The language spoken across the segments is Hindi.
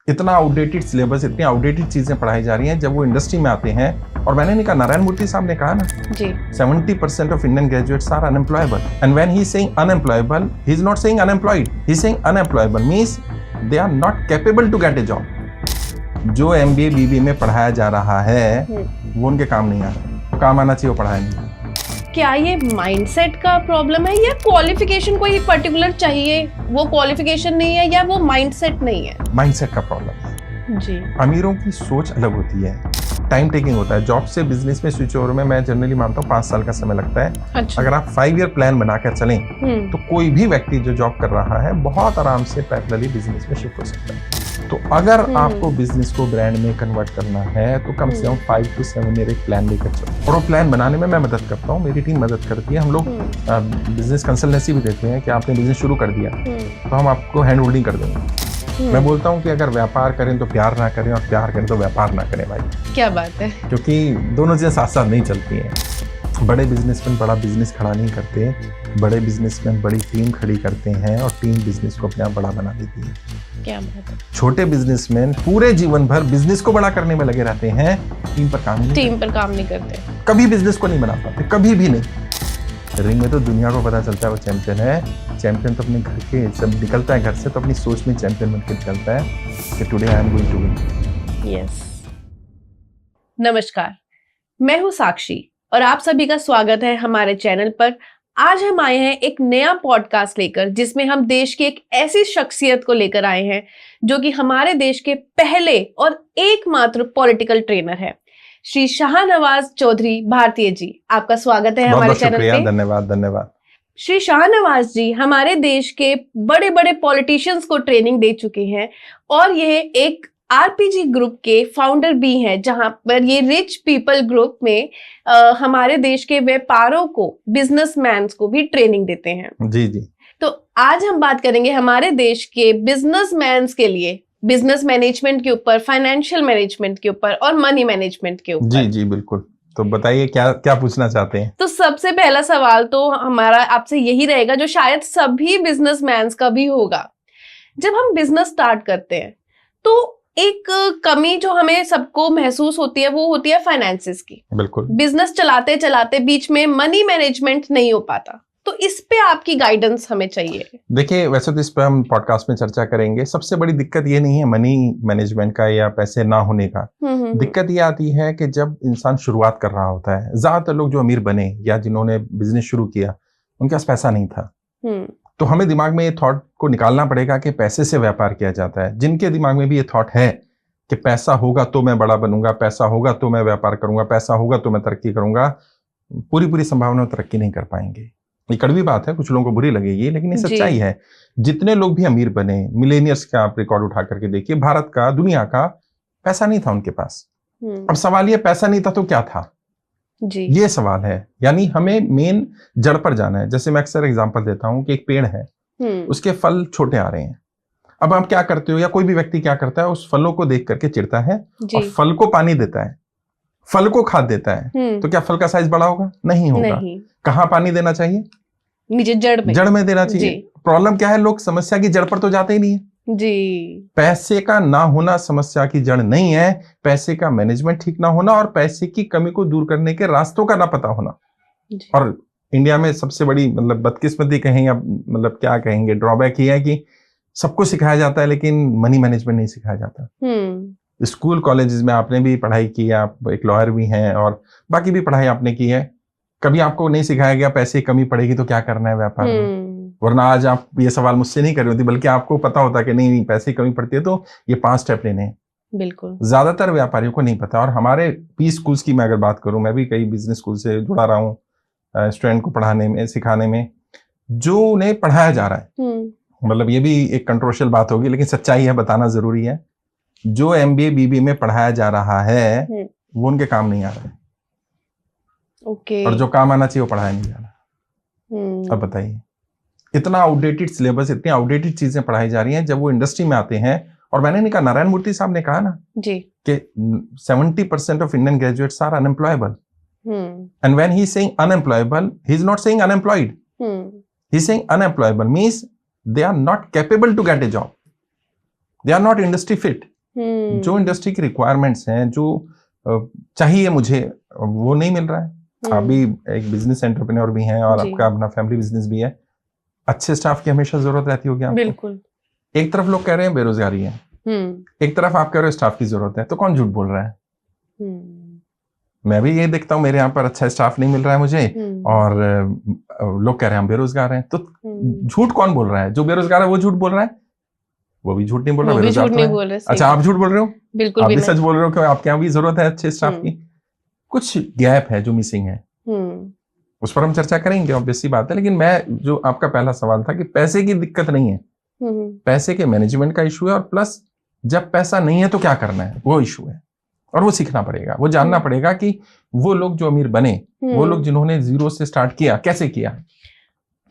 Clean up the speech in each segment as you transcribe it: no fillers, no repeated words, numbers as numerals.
इतना आउटडेटेड सिलेबस, इतनी आउटडेटेड चीजें पढ़ाई जा रही हैं जब वो इंडस्ट्री में आते हैं। और मैंने नहीं कहा, नारायण मूर्ति साहब ने कहा ना जी 70% of Indian graduates are unemployable, and when he is saying unemployable, he is not saying unemployed, he is saying unemployable means they are not capable to get a job. जो एमबीए बीबीए में पढ़ाया जा रहा है वो उनके काम नहीं आ रहा, काम आना चाहिए वो पढ़ाएंगे। क्या ये माइंडसेट का प्रॉब्लम है या क्वालिफिकेशन कोई पर्टिकुलर चाहिए, वो क्वालिफिकेशन नहीं है या वो माइंडसेट नहीं है? माइंडसेट का प्रॉब्लम है जी। अमीरों की सोच अलग होती है, टाइम टेकिंग होता है। जॉब से बिजनेस में स्विच ओवर में मैं जनरली मानता हूँ 5 साल का समय लगता है। अच्छा। अगर आप 5 ईयर प्लान बनाकर चलें तो कोई भी व्यक्ति जो जॉब कर रहा है बहुत आराम से पैरेलली बिजनेस में शिफ्ट हो सकता है। तो अगर आपको बिजनेस को ब्रांड में कन्वर्ट करना है तो कम से कम 5 to 7 ईयर एक प्लान लेकर चलो। और वो प्लान बनाने में मैं मदद करता हूँ, मेरी टीम मदद करती है। हम लोग बिजनेस कंसल्टेंसी भी देते हैं कि आपने बिजनेस शुरू कर दिया तो हम आपको हैंड होल्डिंग कर देंगे। मैं बोलता हूँ कि अगर व्यापार करें तो प्यार ना करें और प्यार करें तो व्यापार ना करें भाई। क्या बात है। क्योंकि दोनों चीज़ें साथ साथ नहीं चलती हैं। बड़े बिजनेसमैन बड़ा बिजनेस खड़ा नहीं करते, बड़े बिजनेसमैन बड़ी टीम खड़ी करते हैं और टीम बिजनेस को अपने आप बड़ा बना देती है। क्या बात है। छोटे बिजनेसमैन पूरे जीवन भर बिजनेस को बड़ा करने में लगे रहते हैं, टीम पर काम नहीं करते। कभी बिजनेस को नहीं बना पाते, कभी भी नहीं। रिंग में तो दुनिया को पता चलता है वो चैंपियन है। चैंपियन तो अपने घर के जब निकलता है घर से तो अपनी सोच में चैंपियन बनकर निकलता है कि today I am going to win. Yes. नमस्कार, मैं हूँ साक्षी और आप सभी का स्वागत है हमारे चैनल पर। आज हम आए हैं एक नया पॉडकास्ट लेकर जिसमें हम देश की एक ऐसी शख्सियत को लेकर आए हैं जो कि हमारे देश के पहले और एकमात्र पॉलिटिकल ट्रेनर है, श्री शाहनवाज चौधरी भारतीय जी। आपका स्वागत है हमारे चैनल पे। धन्यवाद। श्री शाहनवाज जी हमारे देश के बड़े बड़े पॉलिटिशियंस को ट्रेनिंग दे चुके हैं और यह एक आरपीजी ग्रुप के फाउंडर भी हैं, जहां पर ये रिच पीपल ग्रुप में हमारे देश के व्यापारों को, बिजनेसमैन को भी ट्रेनिंग देते हैं। जी। तो आज हम बात करेंगे हमारे देश के बिजनेसमैन के लिए बिजनेस मैनेजमेंट के ऊपर, फाइनेंशियल मैनेजमेंट के ऊपर और मनी मैनेजमेंट के ऊपर। जी बिल्कुल। तो बताइए क्या पूछना चाहते हैं। तो सबसे पहला सवाल तो हमारा आपसे यही रहेगा जो शायद सभी बिजनेसमैन का भी होगा। जब हम बिजनेस स्टार्ट करते हैं तो एक कमी जो हमें सबको महसूस होती है वो होती है फाइनेंसेस की। बिल्कुल। बिजनेस चलाते चलाते बीच में मनी मैनेजमेंट नहीं हो पाता, तो इस पे आपकी गाइडेंस हमें चाहिए। देखिए, वैसे तो इस पे हम पॉडकास्ट में चर्चा करेंगे। सबसे बड़ी दिक्कत ये नहीं है मनी मैनेजमेंट का या पैसे ना होने का। दिक्कत ये आती है कि जब इंसान शुरुआत कर रहा होता है, ज्यादातर लोग जो अमीर बने या जिन्होंने बिजनेस शुरू किया उनके पास पैसा नहीं था। तो हमें दिमाग में ये थॉट को निकालना पड़ेगा कि पैसे से व्यापार किया जाता है। जिनके दिमाग में भी ये थॉट है कि पैसा होगा तो मैं बड़ा बनूंगा, पैसा होगा तो मैं व्यापार करूंगा, पैसा होगा तो मैं तरक्की करूंगा, पूरी संभावना तरक्की नहीं कर पाएंगे। ये कड़वी बात है, कुछ लोगों को बुरी लगेगी, लेकिन ये सच्चाई है। जितने लोग भी अमीर बने, मिलेनियर्स का आप रिकॉर्ड उठा करके देखिए, भारत का, दुनिया का, पैसा नहीं था उनके पास। अब सवाल ये, पैसा नहीं था तो क्या था जी, ये सवाल है। यानी हमें मेन जड़ पर जाना है। जैसे मैं अक्सर एग्जांपल देता हूं कि एक पेड़ है, उसके फल छोटे आ रहे हैं। अब आप क्या करते हो या कोई भी व्यक्ति क्या करता है, उस फलों को देख करके चिढ़ता है और फल को पानी देता है, फल को खाद देता है। तो क्या फल का साइज बड़ा होगा? नहीं होगा। कहाँ पानी देना चाहिए? नीचे जड़ में देना चाहिए। प्रॉब्लम क्या है, लोग समस्या की जड़ पर तो जाते ही नहीं है जी। पैसे का ना होना समस्या की जड़ नहीं है, पैसे का मैनेजमेंट ठीक ना होना और पैसे की कमी को दूर करने के रास्तों का ना पता होना। और इंडिया में सबसे बड़ी मतलब बदकिस्मती कहें या मतलब क्या कहेंगे, ड्रॉबैक ये है कि सबको सिखाया जाता है लेकिन मनी मैनेजमेंट नहीं सिखाया जाता। स्कूल कॉलेजेस में आपने भी पढ़ाई की, आप एक लॉयर भी हैं और बाकी भी पढ़ाई आपने की है, कभी आपको नहीं सिखाया गया पैसे की कमी पड़ेगी तो क्या करना है व्यापार में। वरना आज आप ये सवाल मुझसे नहीं कर रही होती, बल्कि आपको पता होता कि नहीं पैसे की कमी पड़ती है तो ये 5 स्टेप लेने हैं। बिल्कुल। ज्यादातर व्यापारियों को नहीं पता। और हमारे पी स्कूल्स की मैं अगर बात करूं, मैं भी कई बिजनेस स्कूल से जुड़ा रहा हूँ, स्टूडेंट को पढ़ाने में, सिखाने में, जो उन्हें पढ़ाया जा रहा है, मतलब ये भी एक कंट्रोवर्शियल बात होगी लेकिन सच्चाई है, बताना जरूरी है। जो एमबीए बीबीए में पढ़ाया जा रहा है वो उनके काम नहीं आ रहा है। ओके। और जो काम आना चाहिए वो पढ़ाया नहीं जा रहा। अब बताइए, इतना आउटडेटेड सिलेबस, इतनी आउटडेटेड चीजें पढ़ाई जा रही हैं जब वो इंडस्ट्री में आते हैं। और मैंने नहीं कहा, नारायण मूर्ति साहब ने कहा ना जी कि 70% of Indian graduates are unemployable, and when he is saying unemployable, he is not saying unemployed, he is saying unemployable means they are not capable to get a job, they are not industry fit. जो इंडस्ट्री की रिक्वायरमेंट्स हैं, जो चाहिए मुझे, वो नहीं मिल रहा है। आप भी एक बिजनेस एंटरप्रेन्योर भी हैं और आपका अपना फैमिली बिजनेस भी है, अच्छे स्टाफ की हमेशा जरूरत रहती होगी आपको। बिल्कुल। एक तरफ लोग कह रहे हैं बेरोजगारी है, एक तरफ आप कह रहे हो स्टाफ की जरूरत है, तो कौन झूठ बोल रहा है? मैं भी ये देखता हूँ, मेरे यहाँ पर अच्छा स्टाफ नहीं मिल रहा है मुझे, और लोग कह रहे हैं हम बेरोजगार हैं, तो झूठ कौन बोल रहा है? जो बेरोजगार है वो झूठ बोल रहा है, वो भी झूठ नहीं बोल रहा, बेरोजगार तो है। अच्छा, आप झूठ बोल रहे हो? बिल्कुल, आप भी सच बोल रहे हो कि आपके यहाँ भी जरूरत है अच्छे स्टाफ की। कुछ गैप है जो मिसिंग है, उस पर हम चर्चा करेंगे, ऑब्वियस सी बात है। लेकिन मैं, जो आपका पहला सवाल था कि पैसे की दिक्कत नहीं है, पैसे के मैनेजमेंट का इशू है, और प्लस जब पैसा नहीं है तो क्या करना है, वो इशू है। और वो सीखना पड़ेगा, वो जानना पड़ेगा कि वो लोग जो अमीर बने, वो लोग जिन्होंने जीरो से स्टार्ट किया, कैसे किया।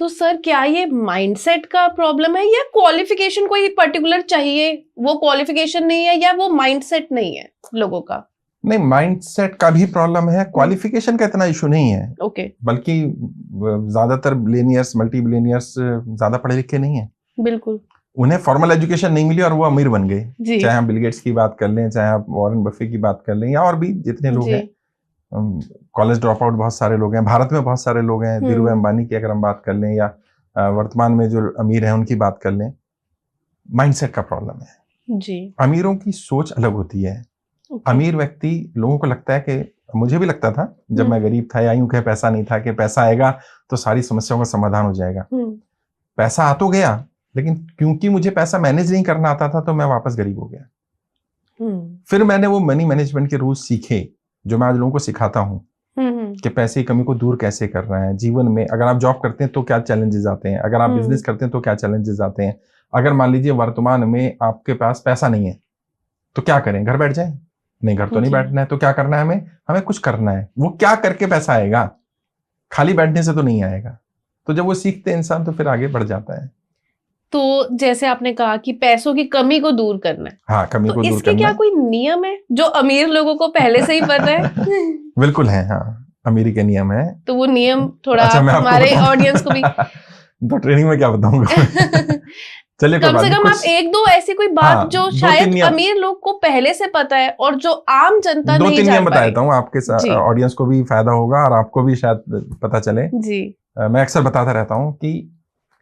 तो सर, क्या ये माइंडसेट का प्रॉब्लम है, या क्वालिफिकेशन कोई पर्टिकुलर चाहिए, वो क्वालिफिकेशन नहीं है, या वो माइंडसेट नहीं है लोगों का? नहीं, माइंडसेट का भी प्रॉब्लम है, क्वालिफिकेशन का इतना इशू नहीं है। ओके। बल्कि ज्यादातर बिलियनियर्स, मल्टी बिलियनियर्स ज्यादा पढ़े लिखे नहीं है। बिल्कुल। उन्हें फॉर्मल एजुकेशन नहीं मिली और वो अमीर बन गए। चाहे आप बिल गेट्स की बात कर लें, चाहे आप वॉरेन बफे की बात कर लें, या और भी जितने लोग हैं, कॉलेज ड्रॉप आउट बहुत सारे लोग हैं, भारत में बहुत सारे लोग हैं। धीरूभाई अंबानी की अगर हम बात कर लें, या वर्तमान में जो अमीर हैं उनकी बात कर लें, माइंडसेट का प्रॉब्लम है जी। अमीरों की सोच अलग होती है। अमीर व्यक्ति, लोगों को लगता है कि, मुझे भी लगता था जब मैं गरीब था, या यूं कहे पैसा नहीं था, कि पैसा आएगा तो सारी समस्याओं का समाधान हो जाएगा। पैसा आ तो गया, लेकिन क्योंकि मुझे पैसा मैनेज नहीं करना आता था, तो मैं वापस गरीब हो गया। फिर मैंने वो मनी मैनेजमेंट के रूल्स सीखे, जो मैं आज लोगों को सिखाता हूँ कि पैसे की कमी को दूर कैसे करना है जीवन में। अगर आप जॉब करते हैं तो क्या चैलेंजेस आते हैं, अगर आप बिजनेस करते हैं तो क्या चैलेंजेस आते हैं। अगर मान लीजिए वर्तमान में आपके पास पैसा नहीं है, तो क्या करें? घर बैठ जाए? नहीं, घर तो नहीं बैठना है। तो क्या करना है? हमें कुछ करना है। वो क्या करके पैसा आएगा? खाली बैठने से तो नहीं आएगा। तो जब वो सीखते हैं इंसान, तो फिर आगे बढ़ जाता है। तो जैसे आपने कहा कि पैसों की कमी को दूर करना है, हाँ, कमी को दूर करना। इसके क्या कोई नियम है जो अमीर लोगों को पहले से ही पता है? बिल्कुल है, हाँ, अमीरी के नियम है। तो वो नियम थोड़ा हमारे ऑडियंस को भी तो ट्रेनिंग में क्या बताऊंगा? चलिए, कम से कम आप एक दो ऐसी कोई बात जो शायद अमीर लोग को पहले से पता है और जो आम जनता नहीं जान पाई। 2-3 नियम बता देता हूँ, आपके ऑडियंस को भी फायदा होगा और आपको भी शायद पता चले जी। मैं अक्सर बताता रहता हूँ कि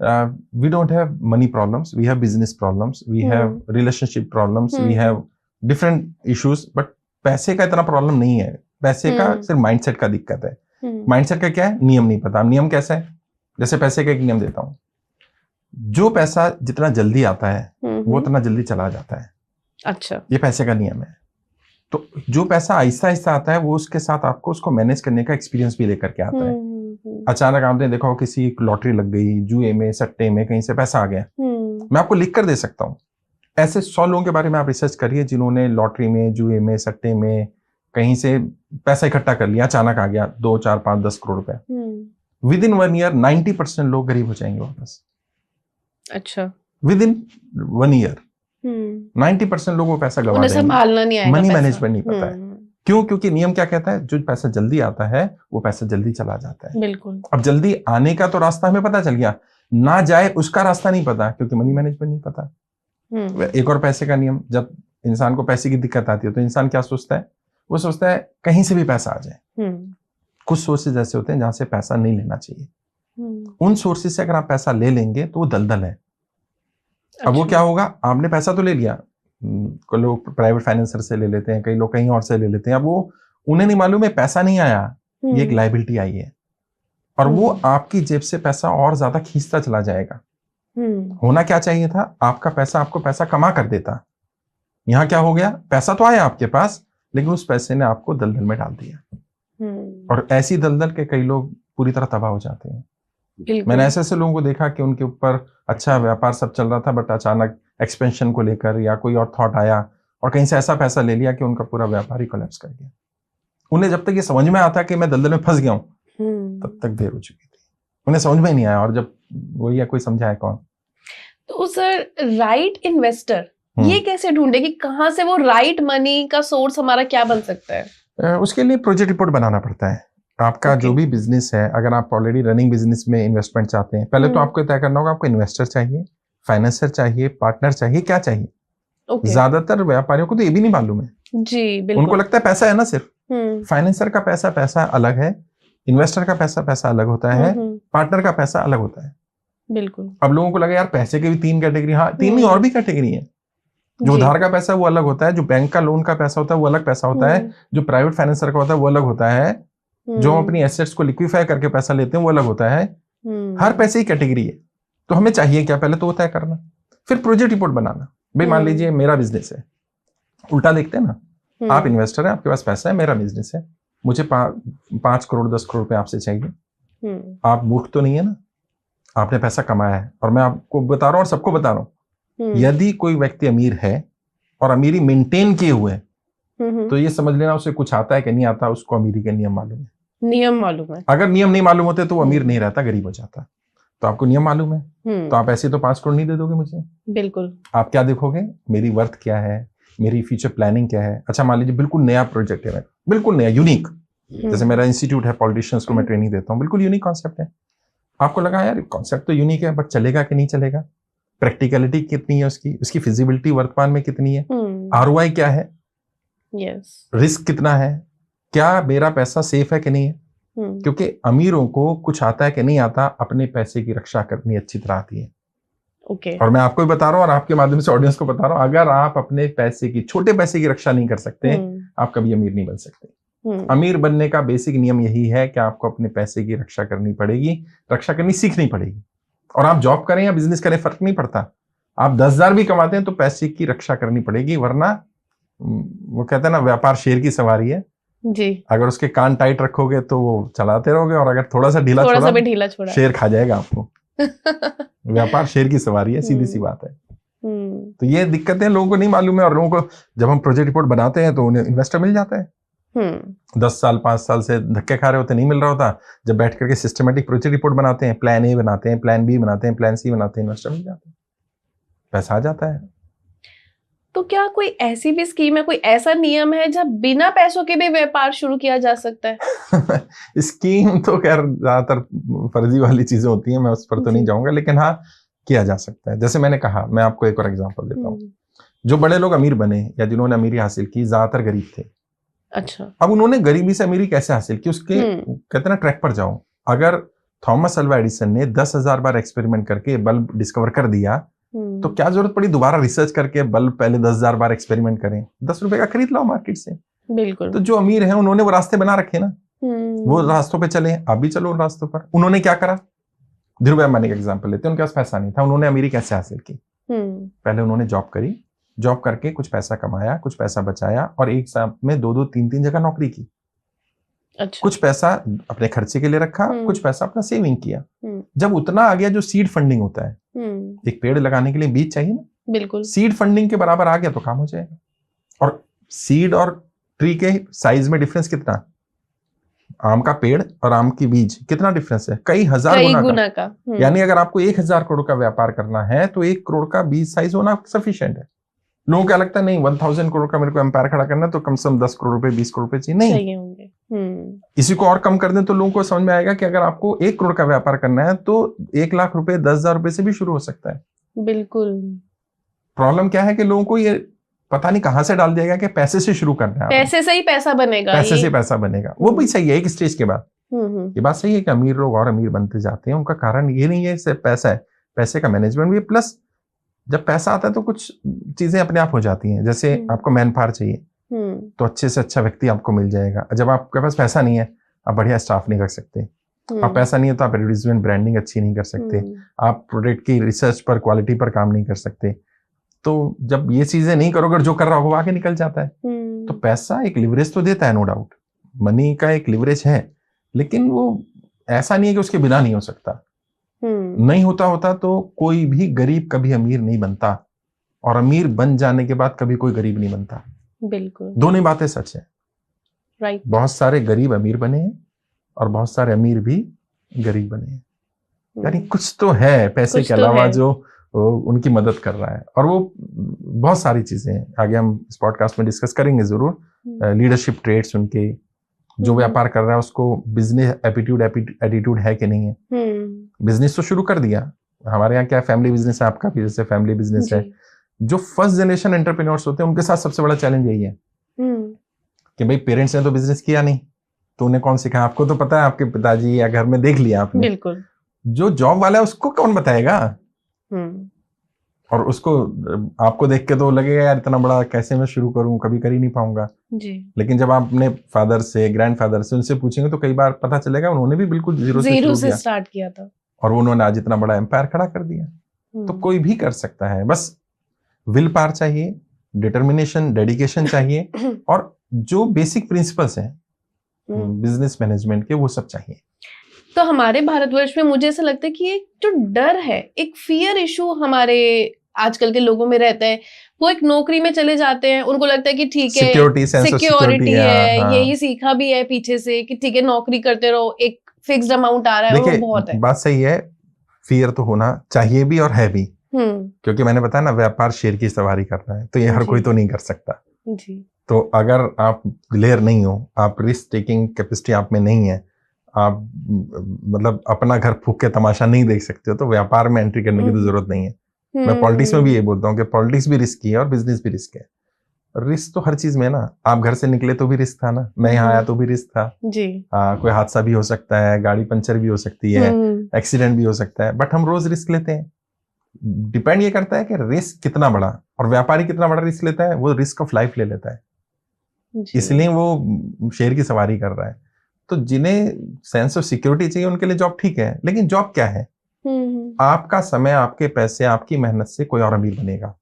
we don't have money problems, we have business problems, we have relationship problems, we have different issues, but पैसे का इतना प्रॉब्लम नहीं है। पैसे का सिर्फ माइंडसेट का दिक्कत है। माइंडसेट का क्या है? नियम नहीं पता। नियम कैसा है? जैसे पैसे का एक नियम देता हूँ, जो पैसा जितना जल्दी आता है वो उतना जल्दी चला जाता है। अच्छा, ये पैसे का नियम है। तो जो पैसा आहिस्ता आहिस्ता आता है, वो उसके साथ आपको उसको मैनेज करने का एक्सपीरियंस भी लेकर के आता है। अचानक आपने देखा हो किसी लॉटरी लग गई, जुए में, सट्टे में, कहीं से पैसा आ गया, मैं आपको लिख कर दे सकता हूँ। ऐसे 100 लोगों के बारे में आप रिसर्च करिए जिन्होंने लॉटरी में, जुए में, सट्टे में कहीं से पैसा इकट्ठा कर लिया, अचानक आ गया 2, 4, 5, 10 करोड़ रुपए। विद इन 1 ईयर 90% लोग गरीब हो जाएंगे वापस। अच्छा, विद इन 1 ईयर 90% लोगों को पैसा गवा देंगे। संभालना नहीं आएगा, मनी मैनेजमेंट नहीं पता है। क्यों? क्योंकि नियम क्या कहता है? जो पैसा जल्दी आता है वो पैसा जल्दी चला जाता है। बिल्कुल। अब जल्दी आने का तो रास्ता हमें पता चल गया, ना जाए उसका रास्ता नहीं पता, क्योंकि मनी मैनेजमेंट नहीं पता। एक और पैसे का नियम, जब इंसान को पैसे की दिक्कत आती है तो इंसान क्या सोचता है? वो सोचता है कहीं से भी पैसा आ जाए। कुछ सोर्सेज ऐसे होते हैं जहां से पैसा नहीं लेना चाहिए। उन सोर्सेज से अगर आप पैसा ले लेंगे तो वो दलदल है। अब वो क्या होगा? आपने पैसा तो ले लिया, कोई लोग प्राइवेट फाइनेंसर से ले लेते हैं, कई लोग कहीं और से ले लेते हैं। अब वो उन्हें नहीं मालूम है पैसा नहीं आया, ये एक लायबिलिटी आई है, और वो आपकी जेब से पैसा और ज्यादा खींचता चला जाएगा। होना क्या चाहिए था? आपका पैसा आपको पैसा कमा कर देता। यहाँ क्या हो गया? पैसा तो आया आपके पास, लेकिन उस पैसे ने आपको दलदल में डाल दिया। और ऐसी दलदल के कई लोग पूरी तरह तबाह हो जाते हैं। मैंने ऐसे लोगों को देखा कि उनके ऊपर अच्छा व्यापार सब चल रहा था, बट अचानक एक्सपेंशन को लेकर या कोई और थॉट आया और कहीं से ऐसा पैसा ले लिया कि उनका पूरा व्यापार ही कोलैप्स कर गया। उन्हें जब तक ये समझ में आता कि मैं दलदल में फंस गया हूं, तब तक देर हो चुकी थी। उन्हें समझ में नहीं आया, और जब वही या कोई समझाए कौन। तो सर, राइट इन्वेस्टर ये कैसे ढूंढे कि कहां से वो राइट मनी का सोर्स हमारा क्या बन सकता है? उसके लिए प्रोजेक्ट रिपोर्ट बनाना पड़ता है। आपका जो भी बिजनेस है, अगर आप ऑलरेडी रनिंग बिजनेस में इन्वेस्टमेंट चाहते हैं, पहले तो आपको तय करना होगा आपको इन्वेस्टर चाहिए, फाइनेंसर चाहिए, पार्टनर चाहिए, क्या चाहिए। ज्यादातर व्यापारियों को तो ये भी नहीं मालूम है जी, बिल्कुल। उनको लगता है पैसा है ना सिर्फ। फाइनेंसर का पैसा अलग है, इन्वेस्टर का पैसा अलग होता है, पार्टनर का पैसा अलग होता है। बिल्कुल। अब लोगों को लगा यार पैसे के भी 3 कैटेगरी, हाँ 3 नहीं और भी कैटेगरी है। जो उधार का पैसा वो अलग होता है, जो बैंक का लोन का पैसा होता है वो अलग पैसा होता है, जो प्राइवेट फाइनेंसर का होता है वो अलग होता है, जो अपनी एसेट्स को लिक्विफाई करके पैसा लेते हैं वो अलग होता है। हर पैसे की कैटेगरी है। तो हमें चाहिए क्या, पहले तो वो तय करना, फिर प्रोजेक्ट रिपोर्ट बनाना। भाई मान लीजिए मेरा बिजनेस है, उल्टा देखते हैं ना, आप इन्वेस्टर हैं, आपके पास पैसा है, मेरा बिजनेस है, मुझे 5 करोड़ 10 करोड़ रुपए आपसे चाहिए। आप मूर्ख तो नहीं है ना, आपने पैसा कमाया है और मैं आपको बता रहा हूँ और सबको बता रहा हूँ, यदि कोई व्यक्ति अमीर है और अमीरी मेंटेन किए हुए है तो ये समझ लेना उसे कुछ आता है कि नहीं आता, उसको अमीरी के नियम मालूम है। नियम मालूम है। अगर नियम नहीं मालूम होते तो वो अमीर नहीं रहता, गरीब हो जाता। तो आपको नियम मालूम है तो आप ऐसे तो 5 करोड़ नहीं दे दोगे मुझे। बिल्कुल। आप क्या देखोगे, मेरी वर्थ क्या है, मेरी फ्यूचर प्लानिंग क्या है। अच्छा मान लीजिए बिल्कुल नया प्रोजेक्ट है, बिल्कुल नया यूनिक, जैसे मेरा इंस्टीट्यूट है, पॉलिटिशियंस को मैं ट्रेनिंग देता हूँ, बिल्कुल यूनिक कॉन्सेप्ट है। आपको लगा यार कॉन्सेप्ट तो यूनिक है बट चलेगा कि नहीं चलेगा, प्रैक्टिकलिटी कितनी है उसकी फिजिबिलिटी वर्तमान में कितनी है, आरओआई क्या है, रिस्क कितना है, क्या मेरा पैसा सेफ है कि नहीं है। क्योंकि अमीरों को कुछ आता है कि नहीं आता, अपने पैसे की रक्षा करनी अच्छी तरह आती है। और मैं आपको भी बता रहा हूँ और आपके माध्यम से ऑडियंस को बता रहा हूँ, अगर आप अपने पैसे की, छोटे पैसे की रक्षा नहीं कर सकते, आप कभी अमीर नहीं बन सकते। अमीर बनने का बेसिक नियम यही है कि आपको अपने पैसे की रक्षा करनी पड़ेगी, रक्षा करनी सीखनी पड़ेगी। और आप जॉब करें या बिजनेस करें फर्क नहीं पड़ता, आप 10,000 भी कमाते हैं तो पैसे की रक्षा करनी पड़ेगी, वरना वो कहते हैं ना व्यापार शेर की सवारी है जी। अगर उसके कान टाइट रखोगे तो वो चलाते रहोगे, और अगर थोड़ा सा ढीला छोड़ा शेर खा जाएगा आपको। व्यापार शेर की सवारी है, सीधी सी बात है। तो ये दिक्कतें लोगों को नहीं मालूम है, और लोगों को जब हम प्रोजेक्ट रिपोर्ट बनाते हैं तो उन्हें इन्वेस्टर मिल जाता है। 10 साल 5 साल से धक्के खा रहे होते, नहीं मिल रहा होता। जब बैठ करके सिस्टमेटिक प्रोजेक्ट रिपोर्ट बनाते हैं, प्लान ए बनाते हैं, प्लान बी बनाते हैं, प्लान सी बनाते हैं, इन्वेस्टर मिल जाता है, पैसा आ जाता है। तो क्या कोई ऐसी भी स्कीम है, कोई ऐसा नियम है जब बिना पैसों के भी व्यापार शुरू किया जा सकता है? स्कीम तो खैर ज्यादातर फर्जी वाली चीजें होती हैं, मैं उस पर तो नहीं जाऊंगा, लेकिन हाँ किया जा सकता है। जैसे मैंने कहा, मैं आपको एक और एग्जांपल देता हूँ। जो बड़े लोग अमीर बने या जिन्होंने अमीरी हासिल की, ज्यादातर गरीब थे। अच्छा। अब उन्होंने गरीबी से अमीरी कैसे हासिल की, उसके कहते ना ट्रैक पर जाओ। अगर थॉमस अल्वा एडिसन ने 10,000 बार एक्सपेरिमेंट करके बल्ब डिस्कवर कर दिया, तो क्या जरूरत पड़ी दोबारा रिसर्च करके बल्ब पहले 10,000 बार एक्सपेरिमेंट करें? 10 रुपए का खरीद लाओ मार्केट से। बिल्कुल। तो जो अमीर हैं उन्होंने वो रास्ते बना रखे ना, वो रास्तों पे चले, आप भी चलो उन रास्तों पर। उन्होंने क्या करा, धीरूभाई अंबानी का एग्जांपल लेते हैं। उनके पास पैसा नहीं था, उन्होंने अमीरी कैसे हासिल की? पहले उन्होंने जॉब करी, जॉब करके कुछ पैसा कमाया, कुछ पैसा बचाया, और एक साथ में 2-2 3-3 जगह नौकरी की। अच्छा। कुछ पैसा अपने खर्चे के लिए रखा, कुछ पैसा अपना सेविंग किया। जब उतना आ गया, जो सीड फंडिंग होता है, एक पेड़ लगाने के लिए बीज चाहिए ना, बिल्कुल, सीड फंडिंग के बराबर आ गया तो काम हो जाएगा। और सीड और ट्री के साइज में डिफरेंस कितना, आम का पेड़ और आम की बीज कितना डिफरेंस है, कई हजार गुना का। यानी अगर आपको 1,000 करोड़ का व्यापार करना है तो 1 करोड़ का बीज साइज होना सफिशिएंट है। लोगों को क्या लगता है, नहीं 1,000 करोड़ का मेरे को एम्पायर खड़ा करना है तो कम से कम 10 करोड़ रुपए 20 करोड़ रुपए चाहिए, नहीं होंगे। इसी को और कम कर दें तो लोगों को समझ में आएगा कि अगर आपको 1 करोड़ का व्यापार करना है तो 1 लाख रुपए 10,000 रुपए से भी शुरू हो सकता है। बिल्कुल। प्रॉब्लम क्या है कि लोगों को ये पता नहीं कहां से डाल दिया गया कि पैसे से शुरू करना है, पैसे से ही पैसा बनेगा, पैसे से पैसा बनेगा। वो भी सही है एक स्टेज के बाद, ये बात सही है कि अमीर लोग और अमीर बनते जाते हैं। उनका कारण ये नहीं है सिर्फ पैसा है, पैसे का मैनेजमेंट भी, प्लस जब पैसा आता है तो कुछ चीजें अपने आप हो जाती हैं। जैसे आपको मैन पावर चाहिए तो अच्छे से अच्छा व्यक्ति आपको मिल जाएगा। जब आपके पास पैसा नहीं है, आप बढ़िया स्टाफ नहीं रख सकते। आप पैसा नहीं है तो आप एडवर्टाइजमेंट ब्रांडिंग अच्छी नहीं कर सकते, आप प्रोडक्ट की रिसर्च पर, क्वालिटी पर काम नहीं कर सकते। तो जब ये चीजें नहीं करोगे, जो कर रहा हो वो आगे निकल जाता है। तो पैसा एक लिवरेज तो देता है, नो डाउट, मनी का एक लिवरेज है, लेकिन वो ऐसा नहीं है कि उसके बिना नहीं हो सकता। नहीं होता तो कोई भी गरीब कभी अमीर नहीं बनता, और अमीर बन जाने के बाद कभी कोई गरीब नहीं बनता। बिल्कुल, दोनों बातें सच है। राइट। बहुत सारे गरीब अमीर बने हैं और बहुत सारे अमीर भी गरीब बने हैं। यानी कुछ तो है पैसे के अलावा जो उनकी मदद कर रहा है, और वो बहुत सारी चीजें हैं, आगे हम इस पॉडकास्ट में डिस्कस करेंगे जरूर। लीडरशिप ट्रेट्स उनके, जो व्यापार कर रहा है उसको बिजनेस एटीट्यूड है कि नहीं है। बिजनेस तो शुरू कर दिया, हमारे यहाँ क्या फैमिली बिजनेस है, आपका भी जैसे फैमिली बिजनेस है, जो फर्स्ट जनरेशन एंटरप्रेन्योर्स होते हैं उनके साथ सबसे बड़ा चैलेंज यही है कि भाई पेरेंट्स ने तो बिजनेस किया नहीं, तो उन्हें कौन सिखाया? आपको तो पता है, आपके पिताजी या घर में देख लिया आपने। बिल्कुल। जो जॉब वाला है उसको कौन बताएगा? और उसको आपको देख के तो लगेगा यार इतना बड़ा कैसे मैं शुरू करूं, कभी कर ही नहीं पाऊंगा जी। लेकिन जब आप अपने फादर से, ग्रैंडफादर से उनसे पूछेंगे तो कई बार पता चलेगा उन्होंने भी बिल्कुल जीरो से स्टार्ट किया था और उन्होंने आज इतना बड़ा एम्पायर खड़ा कर दिया। तो कोई भी कर सकता है, बस विल पावर चाहिए, डिटर्मिनेशन, डेडिकेशन चाहिए और जो बेसिक प्रिंसिपल्स हैं बिजनेस मैनेजमेंट के वो सब चाहिए। तो हमारे भारतवर्ष में मुझे ऐसा लगता है कि एक जो डर है, एक फियर इशू हमारे आजकल के लोगों में रहता है। वो एक नौकरी में चले जाते हैं, उनको लगता है कि ठीक है सिक्योरिटी है, हाँ। यही सीखा भी है पीछे से कि ठीक है नौकरी करते रहो, एक फिक्स्ड अमाउंट आ रहा है और वो बहुत है। बात सही है, फियर तो होना चाहिए भी और है भी, क्योंकि मैंने बताया ना व्यापार शेर की सवारी कर रहा है, तो ये हर कोई तो नहीं कर सकता जी। तो अगर आप क्लियर नहीं हो, आप रिस्क टेकिंग कैपेसिटी आप में नहीं है, आप मतलब अपना घर फूक के तमाशा नहीं देख सकते हो, तो व्यापार में एंट्री करने की तो जरूरत नहीं है। मैं पॉलिटिक्स में भी ये बोलता हूँ कि पॉलिटिक्स भी रिस्क है और बिजनेस भी रिस्क है। रिस्क तो हर चीज में ना, आप घर से निकले तो भी रिस्क था ना, मैं यहाँ आया तो भी रिस्क था जी। कोई हादसा भी हो सकता है, गाड़ी पंचर भी हो सकती है, एक्सीडेंट भी हो सकता है, बट हम रोज रिस्क लेते हैं। डिपेंड ये करता है कि रिस्क कितना बड़ा, और व्यापारी कितना बड़ा रिस्क लेता है, वो रिस्क ऑफ लाइफ ले लेता है, इसलिए वो शेर की सवारी कर रहा है। तो जिन्हें सेंस ऑफ सिक्योरिटी चाहिए उनके लिए जॉब ठीक है, लेकिन जॉब क्या है? आपका समय, आपके पैसे, आपकी मेहनत से कोई और अमीर बनेगा,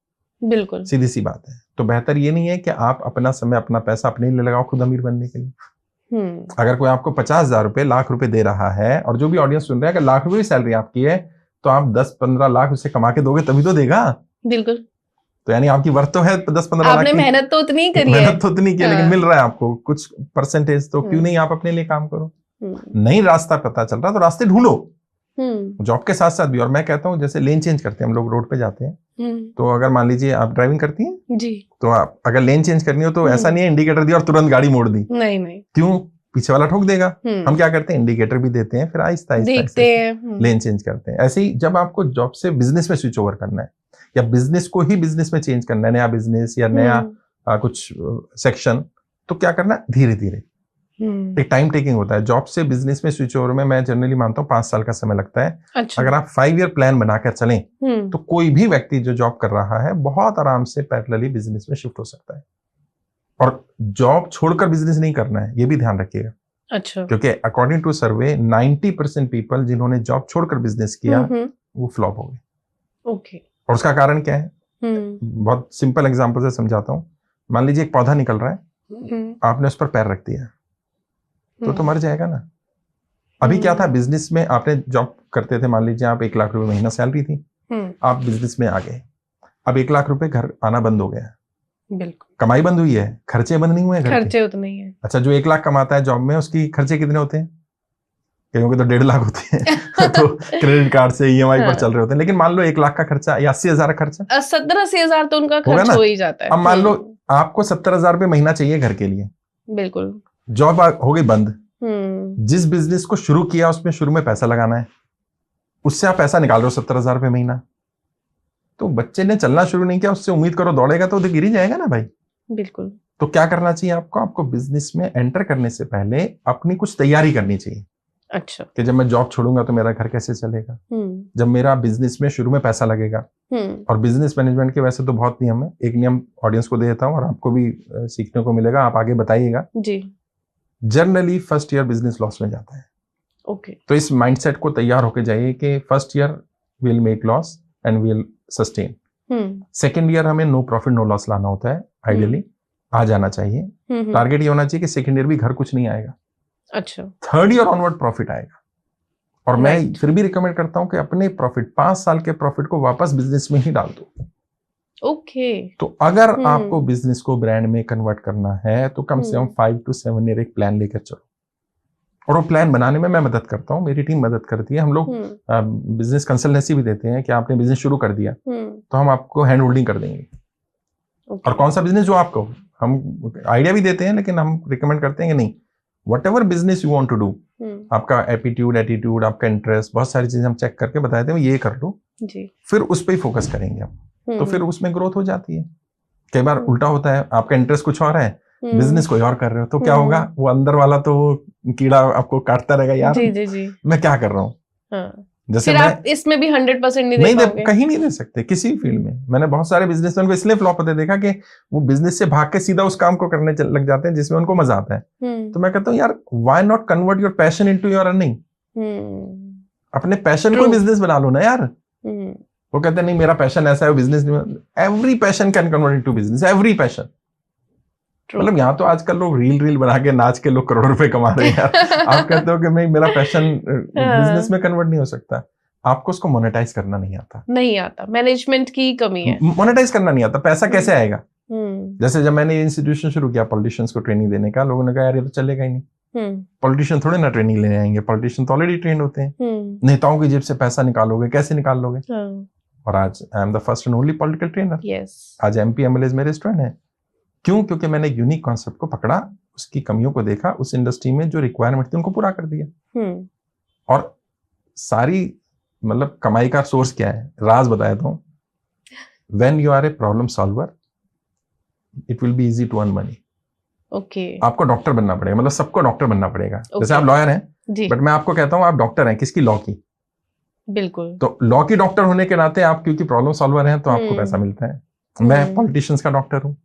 बिल्कुल सीधी सी बात है। तो बेहतर ये नहीं है कि आप अपना समय, अपना पैसा अपने लिए लगाओ खुद अमीर बनने के लिए। अगर कोई आपको 50,000 रुपए, लाख रुपए दे रहा है, और जो भी ऑडियंस सुन रहा है, अगर लाख रुपए की सैलरी आपकी है तो आप 10-15 लाख उसे कमा के दोगे तभी तो देगा। बिल्कुल। तो यानी आपकी वर्थ तो है 10-15 लाख की, मेहनत तो उतनी करी है, मेहनत तो उतनी की है, लेकिन मिल रहा है आपको कुछ परसेंटेज, तो क्यों नहीं आप अपने लिए काम करो? नहीं रास्ता पता चल रहा तो रास्ते ढूंढो, जॉब के साथ साथ भी। और मैं कहता हूँ जैसे लेन चेंज करते हैं हम लोग, रोड पे जाते हैं, तो अगर मान लीजिए आप ड्राइविंग करती हैं जी, तो आप अगर लेन चेंज करनी हो तो ऐसा नहीं है इंडिकेटर दिया और तुरंत गाड़ी मोड़ दी, नहीं। क्यों? पीछे वाला ठोक देगा। हम क्या करते हैं, इंडिकेटर भी देते हैं, फिर आहिस्ता आहिस्ता लेन चेंज करते हैं। ऐसे ही जब आपको जॉब से बिजनेस में स्विच ओवर करना है, या बिजनेस को ही बिजनेस में चेंज करना है, नया बिजनेस या नया कुछ सेक्शन, तो क्या करना है, धीरे धीरे एक टाइम टेकिंग होता है। जॉब से बिजनेस में स्विच ओवर में मैं जनरली मानता हूँ 5 साल का समय लगता है। अच्छा। अगर आप 5 ईयर प्लान बनाकर चलें तो कोई भी व्यक्ति जो जॉब कर रहा है बहुत आराम से पैरेलली बिजनेस में शिफ्ट हो सकता है। और जॉब छोड़कर बिजनेस नहीं करना है, ये भी ध्यान रखिएगा। अच्छा। क्योंकि अकॉर्डिंग टू सर्वे 90% पीपल जिन्होंने जॉब छोड़कर बिजनेस किया वो फ्लॉप हो गए। ओके। और उसका कारण क्या है? बहुत सिंपल एग्जांपल से समझाता हूँ। मान लीजिए एक पौधा निकल रहा है, आपने उस पर पैर रख दिया तो मर जाएगा ना। अभी क्या था, बिजनेस में आपने जॉब करते थे, मान लीजिए आप 1 लाख रुपए महीना सैलरी थी, आप बिजनेस में आ गए, अब 1 लाख रुपए घर आना बंद हो गया। बिल्कुल। कमाई बंद हुई है, खर्चे बंद नहीं हुए। खर्चे उतने ही है। अच्छा, जो 1 लाख कमाता है जॉब में, उसकी खर्चे कितने होते हैं? कईयों के तो 1.5 लाख होते हैं तो क्रेडिट कार्ड से EMI पर चल रहे होते हैं। लेकिन मान लो 1 लाख का खर्चा या 80,000 का खर्चा, 70-80 हजार तो उनका खर्च हो ही जाता है। अब मान लो आपको 70,000 रुपए महीना चाहिए घर के लिए, बिल्कुल, जॉब हो गई बंद। जिस बिजनेस को शुरू किया उसमें शुरू में पैसा लगाना है, उससे आप पैसा निकाल रहे हो 70,000 रुपए महीना। तो बच्चे ने चलना शुरू नहीं किया, उससे उम्मीद करो दौड़ेगा तो गिर ही जाएगा ना भाई। बिल्कुल। तो क्या करना चाहिए आपको बिजनेस में एंटर करने से पहले अपनी कुछ तैयारी करनी चाहिए। अच्छा। कि जब मैं जॉब छोड़ूंगा तो मेरा घर कैसे चलेगा, जब मेरा बिजनेस में शुरू में पैसा लगेगा। और बिजनेस मैनेजमेंट के वैसे तो बहुत नियम है, एक नियम ऑडियंस को दे देता हूँ और आपको भी सीखने को मिलेगा, आप आगे बताइएगा जी। Generally first year business loss में जाता है। ओके। तो इस माइंडसेट को तैयार होके जाइए कि first year will make loss and will sustain. Second year हमें नो प्रॉफिट नो लॉस लाना होता है, आइडियली आ जाना चाहिए। टारगेट ये होना चाहिए कि सेकेंड ईयर भी घर कुछ नहीं आएगा। अच्छा। थर्ड ईयर ऑनवर्ड प्रॉफिट आएगा। और मैं फिर भी रिकमेंड करता हूं कि अपने प्रॉफिट 5 साल के प्रॉफिट को वापस बिजनेस में ही डाल दो। ओके। तो अगर आपको बिजनेस को ब्रांड में कन्वर्ट करना है तो कम से कम 5 to 7 ईयर एक प्लान लेकर चलो। और वो प्लान बनाने में मैं मदद करता हूँ, मेरी टीम मदद करती है। हम लोग बिजनेस कंसल्टेंसी भी देते हैं कि आपने बिजनेस शुरू कर दिया तो हम आपको हैंड होल्डिंग कर देंगे। और कौन सा बिजनेस जो आपको, हम आइडिया भी देते हैं लेकिन हम रिकमेंड करते हैं कि नहीं, whatever business you want to do, आपका एटीट्यूड, आपका इंटरेस्ट, बहुत सारी चीजें हम चेक करके बताते हैं, ये कर लो जी, फिर उस पर ही फोकस करेंगे हम। तो फिर उसमें ग्रोथ हो जाती है। कई बार उल्टा होता है, आपका इंटरेस्ट कुछ और है, बिजनेस कोई और कर रहे हो, तो क्या होगा, वो अंदर वाला तो कीड़ा आपको काटता रहेगा, यार जी। मैं क्या कर रहा हूँ। हाँ। जैसे मैं आप इसमें भी 100% नहीं दे कहीं नहीं दे सकते किसी फील्ड में। मैंने बहुत सारे बिजनेसमैन को इसलिए फ्लॉप होते देखा कि वो बिजनेस से भाग के सीधा उस काम को करने लग जाते हैं जिसमें उनको मजा आता है। तो मैं कहता हूँ यार, why not convert your passion into your earning. अपने पैशन को बिजनेस बना लो ना यार। वो कहते हैं नहीं मेरा पैशन ऐसा है, बिजनेस नहीं। Every passion can convert into business, every passion. मतलब यहाँ तो आजकल लोग रील बना के नाच के लोग करोड़ों रुपए कमा रहे हैं यार। आप कहते हो कि मैं मेरा पैशन बिजनेस में कन्वर्ट नहीं हो सकता। आपको उसको मोनेटाइज करना नहीं आता, मैनेजमेंट की कमी है। मोनेटाइज करना नहीं आता, पैसा कैसे आएगा। जैसे जब मैंने ये इंस्टीट्यूशन शुरू किया पॉलिटिशियंस को ट्रेनिंग देने का, लोगों ने कहा यार ये तो चलेगा ही नहीं, पॉलिटिशियन थोड़े ना ट्रेनिंग लेने आएंगे, पॉलिटिशियन तो ऑलरेडी ट्रेंड होते हैं। नेताओं की जेब से पैसा निकालोगे, कैसे निकाल लोगे। और आज आई am the first and only political trainer. आज MP MLAs मेरे स्टूडेंट हैं। क्यों? क्योंकि मैंने एक यूनिक कॉन्सेप्ट को पकड़ा, उसकी कमियों को देखा, उस इंडस्ट्री में जो रिक्वायरमेंट थी उनको पूरा कर दिया। और सारी मतलब कमाई का सोर्स क्या है, राज बताया तो, when you are a problem solver it will be easy to earn money. आपको डॉक्टर बनना पड़ेगा, मतलब सबको डॉक्टर बनना पड़ेगा। जैसे आप लॉयर हैं, बट मैं आपको कहता हूं आप डॉक्टर हैं, किसकी? लॉ की। बिल्कुल। तो लॉ की डॉक्टर होने के नाते आप क्योंकि प्रॉब्लम सॉल्वर हैं तो आपको पैसा मिलता है। मैं पॉलिटिशियंस का डॉक्टर हूँ,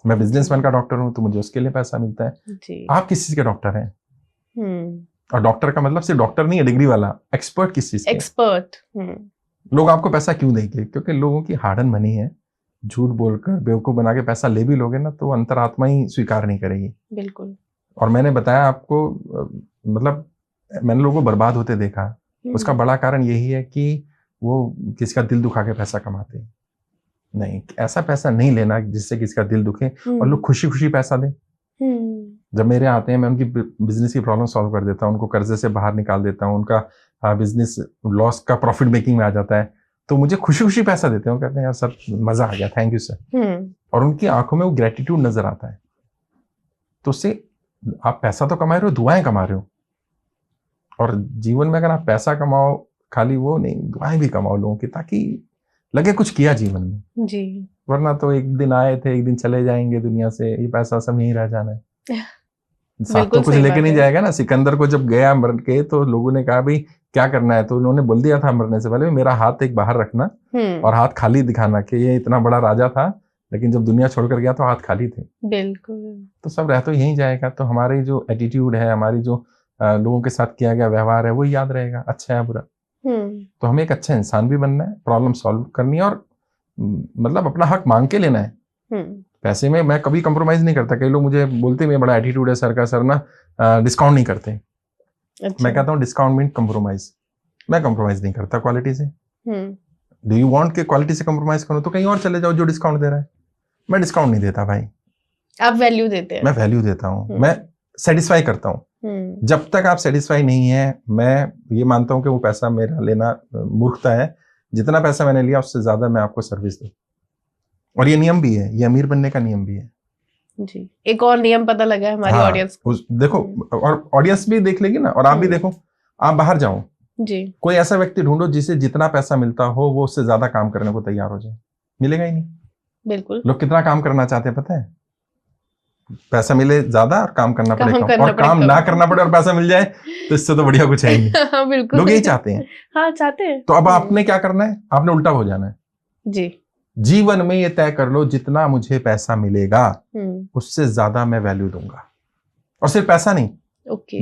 मैं बिजनेसमैन का डॉक्टर हूँ, तो मुझे उसके लिए पैसा मिलता है। आप किस चीज के डॉक्टर हैं? और डॉक्टर का मतलब सिर्फ डॉक्टर नहीं है डिग्री वाला, एक्सपर्ट किस चीज? एक्सपर्ट। लोग आपको पैसा क्यों देंगे? क्योंकि लोगों की हार्ड एंड मनी है। झूठ बोलकर बेवकूफ बना के पैसा ले भी लोगे ना तो अंतरात्मा ही स्वीकार नहीं करेगी। बिल्कुल। और मैंने बताया आपको, मतलब मैंने लोगों को बर्बाद होते देखा, उसका बड़ा कारण यही है कि वो किसी का दिल दुखा के पैसा कमाते हैं। नहीं, ऐसा पैसा नहीं लेना जिससे किसी का दिल दुखे और लोग खुशी खुशी पैसा दें। जब मेरे आते हैं मैं उनकी बिजनेस की प्रॉब्लम सॉल्व कर देता हूँ, उनको कर्जे से बाहर निकाल देता हूँ, उनका बिजनेस लॉस का प्रॉफिट मेकिंग में आ जाता है, तो मुझे खुशी खुशी पैसा देते हैं। कहते हैं यार सर मजा आ गया, थैंक यू सर। और उनकी आंखों में वो ग्रेटिट्यूड नजर आता है। तो उससे आप पैसा तो कमा रहे हो, दुआएं कमा रहे हो। और जीवन में अगर आप पैसा कमाओ, खाली वो नहीं, दुआएं भी कमाओ लोगों की, ताकि लगे कुछ किया जीवन में जी। वरना तो एक दिन आए थे एक दिन चले जाएंगे दुनिया से, ये पैसा सब यहीं रह जाना है। साथ तो कुछ लेके नहीं जाएगा ना। सिकंदर को जब गया मर के तो लोगों ने कहा भाई क्या करना है, तो उन्होंने बोल दिया था मरने से पहले मेरा हाथ एक बाहर रखना और हाथ खाली दिखाना कि ये इतना बड़ा राजा था, लेकिन जब दुनिया छोड़कर गया तो हाथ खाली थे। बिल्कुल। तो सब रह तो यहीं जाएगा। तो हमारी जो एटीट्यूड है, हमारी जो लोगों के साथ किया गया व्यवहार है, वही याद रहेगा, अच्छा है बुरा। तो हमें एक अच्छा इंसान भी बनना है, प्रॉब्लम सॉल्व करनी है और मतलब अपना हक मांग के लेना है। पैसे में मैं कभी कंप्रोमाइज नहीं करता। कई लोग मुझे बोलते हैं बड़ा एटीट्यूड है सर का, सर ना डिस्काउंट नहीं करते। अच्छा। मैं कहता हूँ डिस्काउंट मीन कंप्रोमाइज। मैं कंप्रोमाइज नहीं करता क्वालिटी से। डू यू वांट के क्वालिटी से कंप्रोमाइज करो तो कहीं और चले जाओ जो डिस्काउंट दे रहा है। मैं डिस्काउंट नहीं देता भाई। आप वैल्यू देते हैं? मैं वैल्यू देता हूँ, मैं सेटिस्फाई करता हूँ। जब तक आप सेटिस्फाई नहीं है, मैं ये मानता हूँ कि वो पैसा मेरा लेना मूर्खता है। जितना पैसा मैंने लिया उससे ज्यादा मैं आपको सर्विस दूं। और ये नियम भी है, ये अमीर बनने का नियम भी है जी। एक और नियम पता लगा है हमारी ऑडियंस को। देखो, और ऑडियंस भी देख लेगी ना, और आप भी देखो। आप बाहर जाओ जी, कोई ऐसा व्यक्ति ढूंढो जिसे जितना पैसा मिलता हो वो उससे ज्यादा काम करने को तैयार हो जाए। मिलेगा ही नहीं। बिल्कुल। लोग कितना काम करना चाहते हैं पता है? पैसा मिले ज्यादा और काम करना पड़े कम, और काम ना करना पड़े और पैसा मिल जाए तो इससे तो बढ़िया कुछ है ही नहीं। हाँ, बिल्कुल। लोग यही चाहते हैं। हाँ, चाहते हैं। तो अब आपने क्या करना है? आपने उल्टा हो जाना है जी। जीवन में ये तय कर लो जितना मुझे पैसा मिलेगा उससे ज्यादा मैं वैल्यू दूंगा। और सिर्फ पैसा नहीं,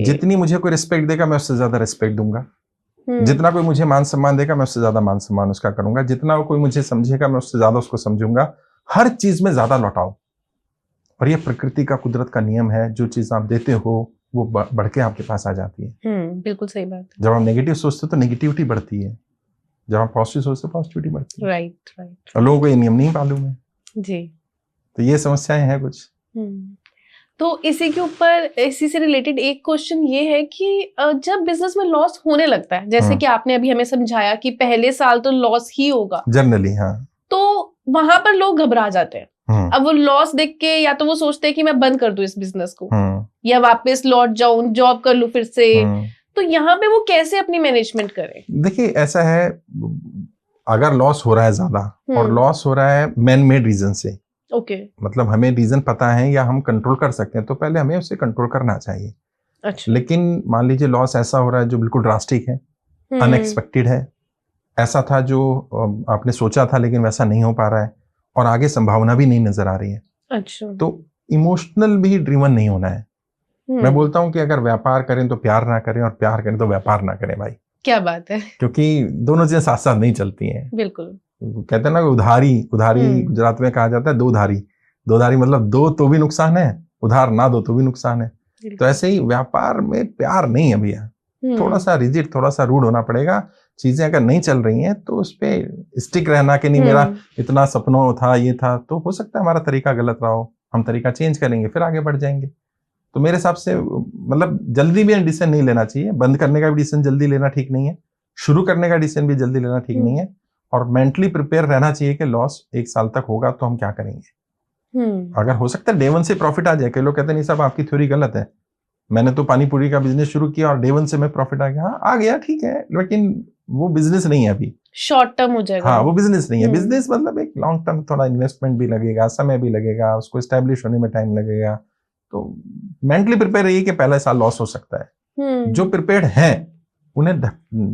जितनी मुझे कोई रिस्पेक्ट देगा मैं उससे ज्यादा रिस्पेक्ट दूंगा। जितना कोई मुझे मान सम्मान देगा मैं उससे ज्यादा मान सम्मान उसका करूंगा। जितना कोई मुझे समझेगा मैं उससे ज्यादा उसको समझूंगा। हर चीज में ज्यादा लौटाओ। और ये प्रकृति का, कुदरत का नियम है। जो चीज आप देते हो वो बढ़ के आपके पास आ जाती है। बिल्कुल सही बात। जब आप नेगेटिव सोचते हो तो नेगेटिविटी बढ़ती है, जब आप पॉजिटिव सोचते हो पॉजिटिविटी बढ़ती है। राइट। और लोगों को ये नियम नहीं मालूम है जी। तो ये समस्याएं हैं कुछ। तो इसी के ऊपर, इसी से रिलेटेड एक क्वेश्चन ये है कि जब बिजनेस में लॉस होने लगता है, जैसे कि आपने अभी हमें समझाया कि पहले साल तो लॉस ही होगा जनरली, हाँ, तो वहां पर लोग घबरा जाते हैं। अब वो लॉस देख के या तो वो सोचते हैं कि मैं बंद कर दूं इस बिजनेस को, या वापस लौट जाऊं, जॉब कर लूं फिर से। तो यहाँ पे वो कैसे अपनी मैनेजमेंट करें? देखिए ऐसा है, अगर लॉस हो रहा है ज्यादा और लॉस हो रहा है मैन मेड रीजन से, मतलब हमें रीजन पता है या हम कंट्रोल कर सकते हैं, तो पहले हमें उसे कंट्रोल करना चाहिए। अच्छा। लेकिन मान लीजिए लॉस ऐसा हो रहा है जो बिल्कुल ड्रास्टिक है, अनएक्सपेक्टेड है, ऐसा था जो आपने सोचा था लेकिन वैसा नहीं हो पा रहा है और आगे संभावना भी नहीं नजर आ रही है, अच्छा, तो इमोशनल भी ड्रिवन नहीं होना है। मैं बोलता हूँ कि अगर व्यापार करें तो प्यार ना करें और प्यार करें तो व्यापार ना करें भाई। क्या बात है। क्योंकि दोनों चीजें साथ साथ नहीं चलती हैं। बिल्कुल। कहते हैं ना उधारी गुजरात में कहा जाता है दो धारी मतलब दो तो भी नुकसान है, उधार ना दो तो भी नुकसान है। तो ऐसे ही व्यापार में प्यार नहीं है भैया, थोड़ा सा रिजिड, थोड़ा सा रूड होना पड़ेगा। चीजें अगर नहीं चल रही हैं तो उस पे स्टिक रहना कि नहीं मेरा इतना सपनों था ये था, तो हो सकता है हमारा तरीका गलत रहा हो, हम तरीका चेंज करेंगे फिर आगे बढ़ जाएंगे। तो मेरे हिसाब से मतलब जल्दी भी डिसीजन नहीं लेना चाहिए, बंद करने का भी डिसीजन जल्दी लेना ठीक नहीं है, शुरू करने का डिसीजन भी जल्दी लेना ठीक नहीं है, और मेंटली प्रिपेयर रहना चाहिए कि लॉस 1 साल तक होगा तो हम क्या करेंगे। अगर हो सकता है डे 1 से प्रॉफिट आ जाए, कई लोग कहते हैं नहीं साहब आपकी थ्योरी गलत है, मैंने तो पानी पूरी का बिजनेस शुरू किया और डे 1 से मैं प्रॉफिट आ गया। हाँ आ गया ठीक है, लेकिन वो बिजनेस नहीं है, अभी शॉर्ट टर्म हो जाएगा। हाँ वो बिजनेस नहीं है। बिजनेस मतलब एक लॉन्ग टर्म, थोड़ा इन्वेस्टमेंट भी लगेगा, समय भी लगेगा, उसको एस्टेब्लिश होने में टाइम लगेगा। तो मेंटली प्रिपेयर रहिए कि पहले साल लॉस हो सकता है। जो प्रिपेयर्ड है उन्हें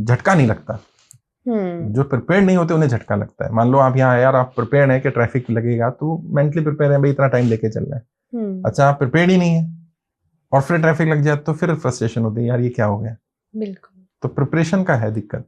झटका नहीं लगता, जो प्रिपेयर्ड नहीं होते उन्हें झटका लगता है। मान लो आप यहाँ यार आप प्रिपेयर्ड है कि ट्रैफिक लगेगा, तो मेंटली प्रिपेयर है भाई इतना टाइम लेके चलना है। अच्छा आप प्रिपेयर्ड ही नहीं है और फिर ट्रैफिक लग जाए तो फिर फ्रस्ट्रेशन होती है, यार ये क्या हो गया। बिल्कुल। तो प्रिपरेशन का है दिक्कत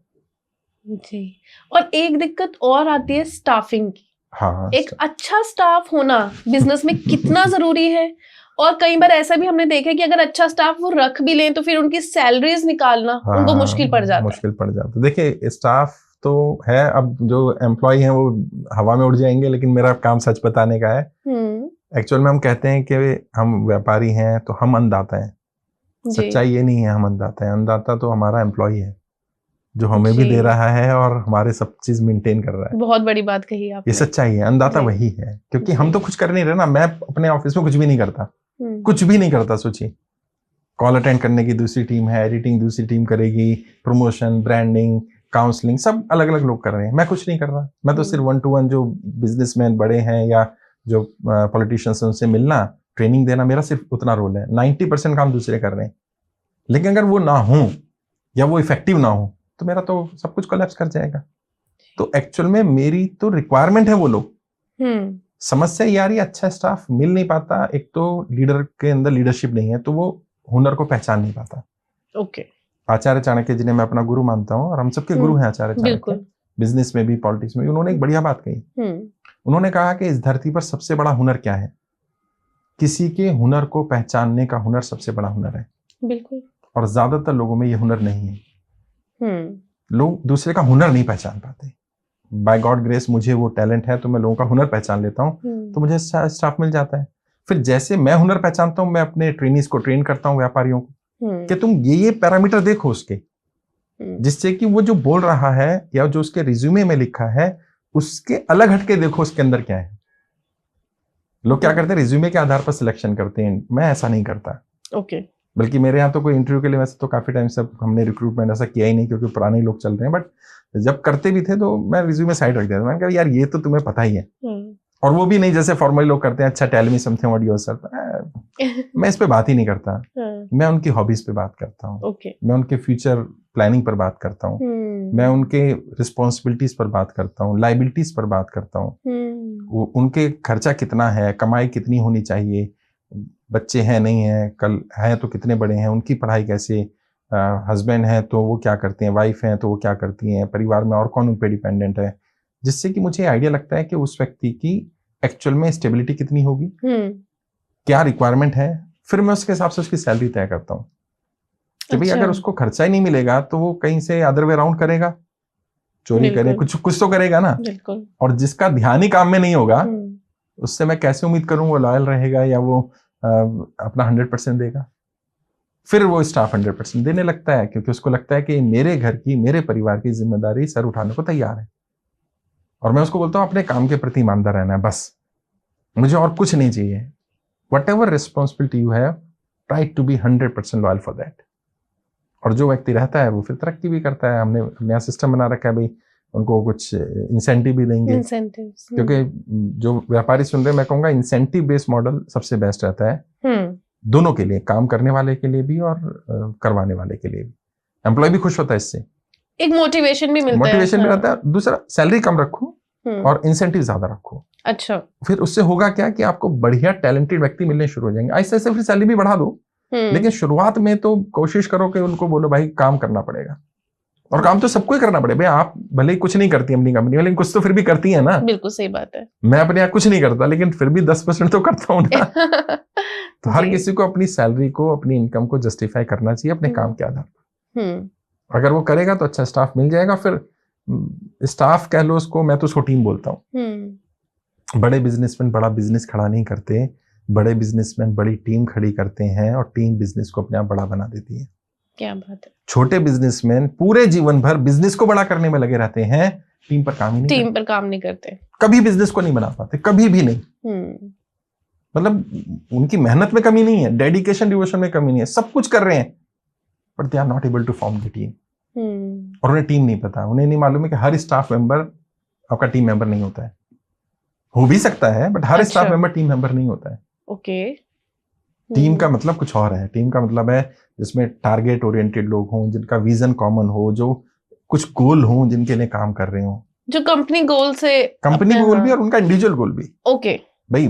जी। और एक दिक्कत और आती है स्टाफिंग की। हाँ, एक अच्छा स्टाफ होना बिजनेस में कितना जरूरी है, और कई बार ऐसा भी हमने देखा है कि अगर अच्छा स्टाफ वो रख भी लें तो फिर उनकी सैलरीज निकालना उनको मुश्किल पड़ जाता है। देखिए स्टाफ तो है, अब जो एम्प्लॉय हैं वो हवा में उड़ जाएंगे, लेकिन मेरा काम सच बताने का है। एक्चुअल में हम कहते हैं कि हम व्यापारी हैं तो हम अन्नदाता हैं, सच्चाई ये नहीं है हम अन्नदाता हैं। अन्नदाता तो हमारा एम्प्लॉय है जो हमें भी दे रहा है और हमारे सब चीज मेंटेन कर रहा है। बहुत बड़ी बात कही आपने। ये सच्चाई है, अन्नदाता वही है, क्योंकि हम तो कुछ कर नहीं रहे ना। मैं अपने ऑफिस में कुछ भी नहीं करता, कुछ भी नहीं करता। सोचिए कॉल अटेंड करने की दूसरी टीम है, एडिटिंग दूसरी टीम करेगी, प्रमोशन, ब्रांडिंग, काउंसलिंग सब अलग अलग लोग कर रहे हैं, मैं कुछ नहीं कर रहा। मैं तो सिर्फ 1-to-1 जो बिजनेसमैन बड़े हैं या जो पॉलिटिशियंस हैं उनसे मिलना, ट्रेनिंग देना, मेरा सिर्फ उतना रोल है। 90% काम दूसरे कर रहे हैं। लेकिन अगर वो ना हो या वो इफेक्टिव ना हो तो मेरा तो सब कुछ कोलैप्स कर जाएगा। तो एक्चुअल में मेरी तो रिक्वायरमेंट है वो लोग। समस्या यार ये अच्छा स्टाफ मिल नहीं पाता, एक तो लीडर के अंदर लीडरशिप नहीं है, तो वो हुनर को पहचान नहीं पाता। ओके। आचार्य चाणक्य जिन्हें मैं अपना गुरु मानता हूँ, और हम सबके गुरु हैं आचार्य चाणक्य, बिजनेस में भी पॉलिटिक्स में भी। उन्होंने एक बढ़िया बात कही। उन्होंने कहा कि इस धरती पर सबसे बड़ा हुनर क्या है? किसी के हुनर को पहचानने का हुनर सबसे बड़ा हुनर है। बिल्कुल। और ज्यादातर लोगों में ये हुनर नहीं है। लोग दूसरे का हुनर नहीं पहचान पाते। बाय गॉड ग्रेस मुझे वो टैलेंट है तो मैं लोगों का हुनर पहचान लेता हूँ, तो मुझे स्टाफ मिल जाता है। फिर जैसे मैं हुनर पहचानता हूँ, मैं अपने ट्रेनीज को ट्रेन करता हूँ, व्यापारियों को, कि तुम ये पैरामीटर देखो उसके, जिससे कि वो जो बोल रहा है या जो उसके रिज्यूमे में लिखा है उसके अलग हटके देखो उसके अंदर क्या है। लोग क्या करते हैं, रिज्यूमे के आधार पर सिलेक्शन करते हैं, मैं ऐसा नहीं करता। ओके। बल्कि मेरे यहाँ तो कोई इंटरव्यू के लिए वैसे तो काफी टाइम से हमने रिक्रूटमेंट ऐसा किया ही नहीं, क्योंकि पुराने लोग चल रहे हैं। बट जब करते भी थे तो मैं रिज्यूमे साइड रख देता था। मैंने कहा यार ये तो तुम्हें पता ही है, और वो भी नहीं जैसे फॉर्मली लोग करते हैं, अच्छा tell me something about yourself. मैं इस पे बात ही नहीं करता। मैं उनकी हॉबीज पे बात करता हूँ, मैं उनके फ्यूचर प्लानिंग पर बात करता हूँ, मैं उनके रिस्पॉन्सिबिलिटीज पर बात करता हूँ, लाइबिलिटीज पर बात करता हूँ, उनके खर्चा कितना है, कमाई कितनी होनी चाहिए, बच्चे हैं नहीं है, कल है तो कितने बड़े हैं, उनकी पढ़ाई कैसे, हस्बैंड है तो वो क्या करते हैं, वाइफ है तो वो क्या करती हैं, परिवार में और कौन उन पे डिपेंडेंट है, जिससे कि मुझे आइडिया लगता है कि उस व्यक्ति की एक्चुअल में स्टेबिलिटी कितनी होगी, क्या रिक्वायरमेंट है। फिर मैं उसके हिसाब से उसकी सैलरी तय करता हूँ कि भाई अगर उसको खर्चा ही नहीं मिलेगा तो वो कहीं से अदर वे राउंड करेगा, चोरी करे, कुछ तो करेगा ना। और जिसका ध्यान ही काम में नहीं होगा उससे मैं कैसे उम्मीद करूं वो लॉयल रहेगा या वो अपना 100% देगा। फिर वो स्टाफ 100% देने लगता है, क्योंकि उसको लगता है कि मेरे घर की, मेरे परिवार की जिम्मेदारी सर उठाने को तैयार है। और मैं उसको बोलता हूँ अपने काम के प्रति ईमानदार रहना है, बस मुझे और कुछ नहीं चाहिए। Whatever responsibility you have, try to be 100% loyal for that. और जो व्यक्ति रहता है वो फिर तरक्की भी करता है। हमने यहाँ सिस्टम बना रखा है भाई, उनको कुछ इंसेंटिव भी देंगे, क्योंकि जो व्यापारी सुन रहे हैं, मैं कहूँगा इंसेंटिव बेस्ड मॉडल सबसे बेस्ट रहता है दोनों के लिए, काम करने वाले के लिए भी और करवाने वाले के लिए भी। एम्प्लॉय भी खुश होता है इससे, एक मोटिवेशन भी मिलता है, मोटिवेशन भी रहता है। दूसरा, सैलरी कम रखो और इंसेंटिव ज्यादा रखो। अच्छा, फिर उससे होगा क्या कि आपको बढ़िया टैलेंटेड व्यक्ति मिलने शुरू हो जाएंगे। ऐसे ऐसे फिर सैलरी भी बढ़ा दो, लेकिन शुरुआत में तो कोशिश करो कि उनको बोलो भाई काम करना पड़ेगा, और काम तो सबको ही करना पड़ेगा। भाई आप भले ही कुछ नहीं करती अपनी कंपनी में, लेकिन कुछ तो फिर भी करती है ना। बिल्कुल सही बात है। मैं अपने यहाँ कुछ नहीं करता, लेकिन फिर भी 10% तो करता हूँ ना। तो हर किसी को अपनी सैलरी को, अपनी इनकम को जस्टिफाई करना चाहिए अपने काम के आधार पर। अगर वो करेगा तो अच्छा स्टाफ मिल जाएगा। फिर स्टाफ कह लो उसको, मैं तो उसको टीम बोलता हूँ। बड़े बिजनेसमैन बड़ा बिजनेस खड़ा नहीं करते, बड़े बिजनेसमैन बड़ी टीम खड़ी करते हैं, और टीम बिजनेस को अपने आप बड़ा बना देती है। क्या बात है। छोटे बिजनेसमैन पूरे जीवन भर बिजनेस को बड़ा करने में लगे रहते हैं, टीम पर काम नहीं करते, कभी बिजनेस को नहीं बना पाते, कभी भी नहीं। मतलब उनकी मेहनत में कमी नहीं है, डेडिकेशन डिवोशन में कमी नहीं है, सब कुछ कर रहे हैं, but they are not able to form the team. और उन्हें टीम नहीं पता, उन्हें नहीं मालूम है कि हर स्टाफ मेंबर आपका टीम मेंबर नहीं होता है। हो भी सकता है, but her staff member team member नहीं होता है। ओके। टीम का मतलब कुछ और है। टीम का मतलब है जिसमें टारगेट ओरिएंटेड लोग हों, जिनका विजन कॉमन हो, जो कुछ गोल हों जिनके लिए काम कर रहे हो, जो कंपनी गोल से, कंपनी गोल भी और उनका इंडिविजुअल गोल भी। ओके भाई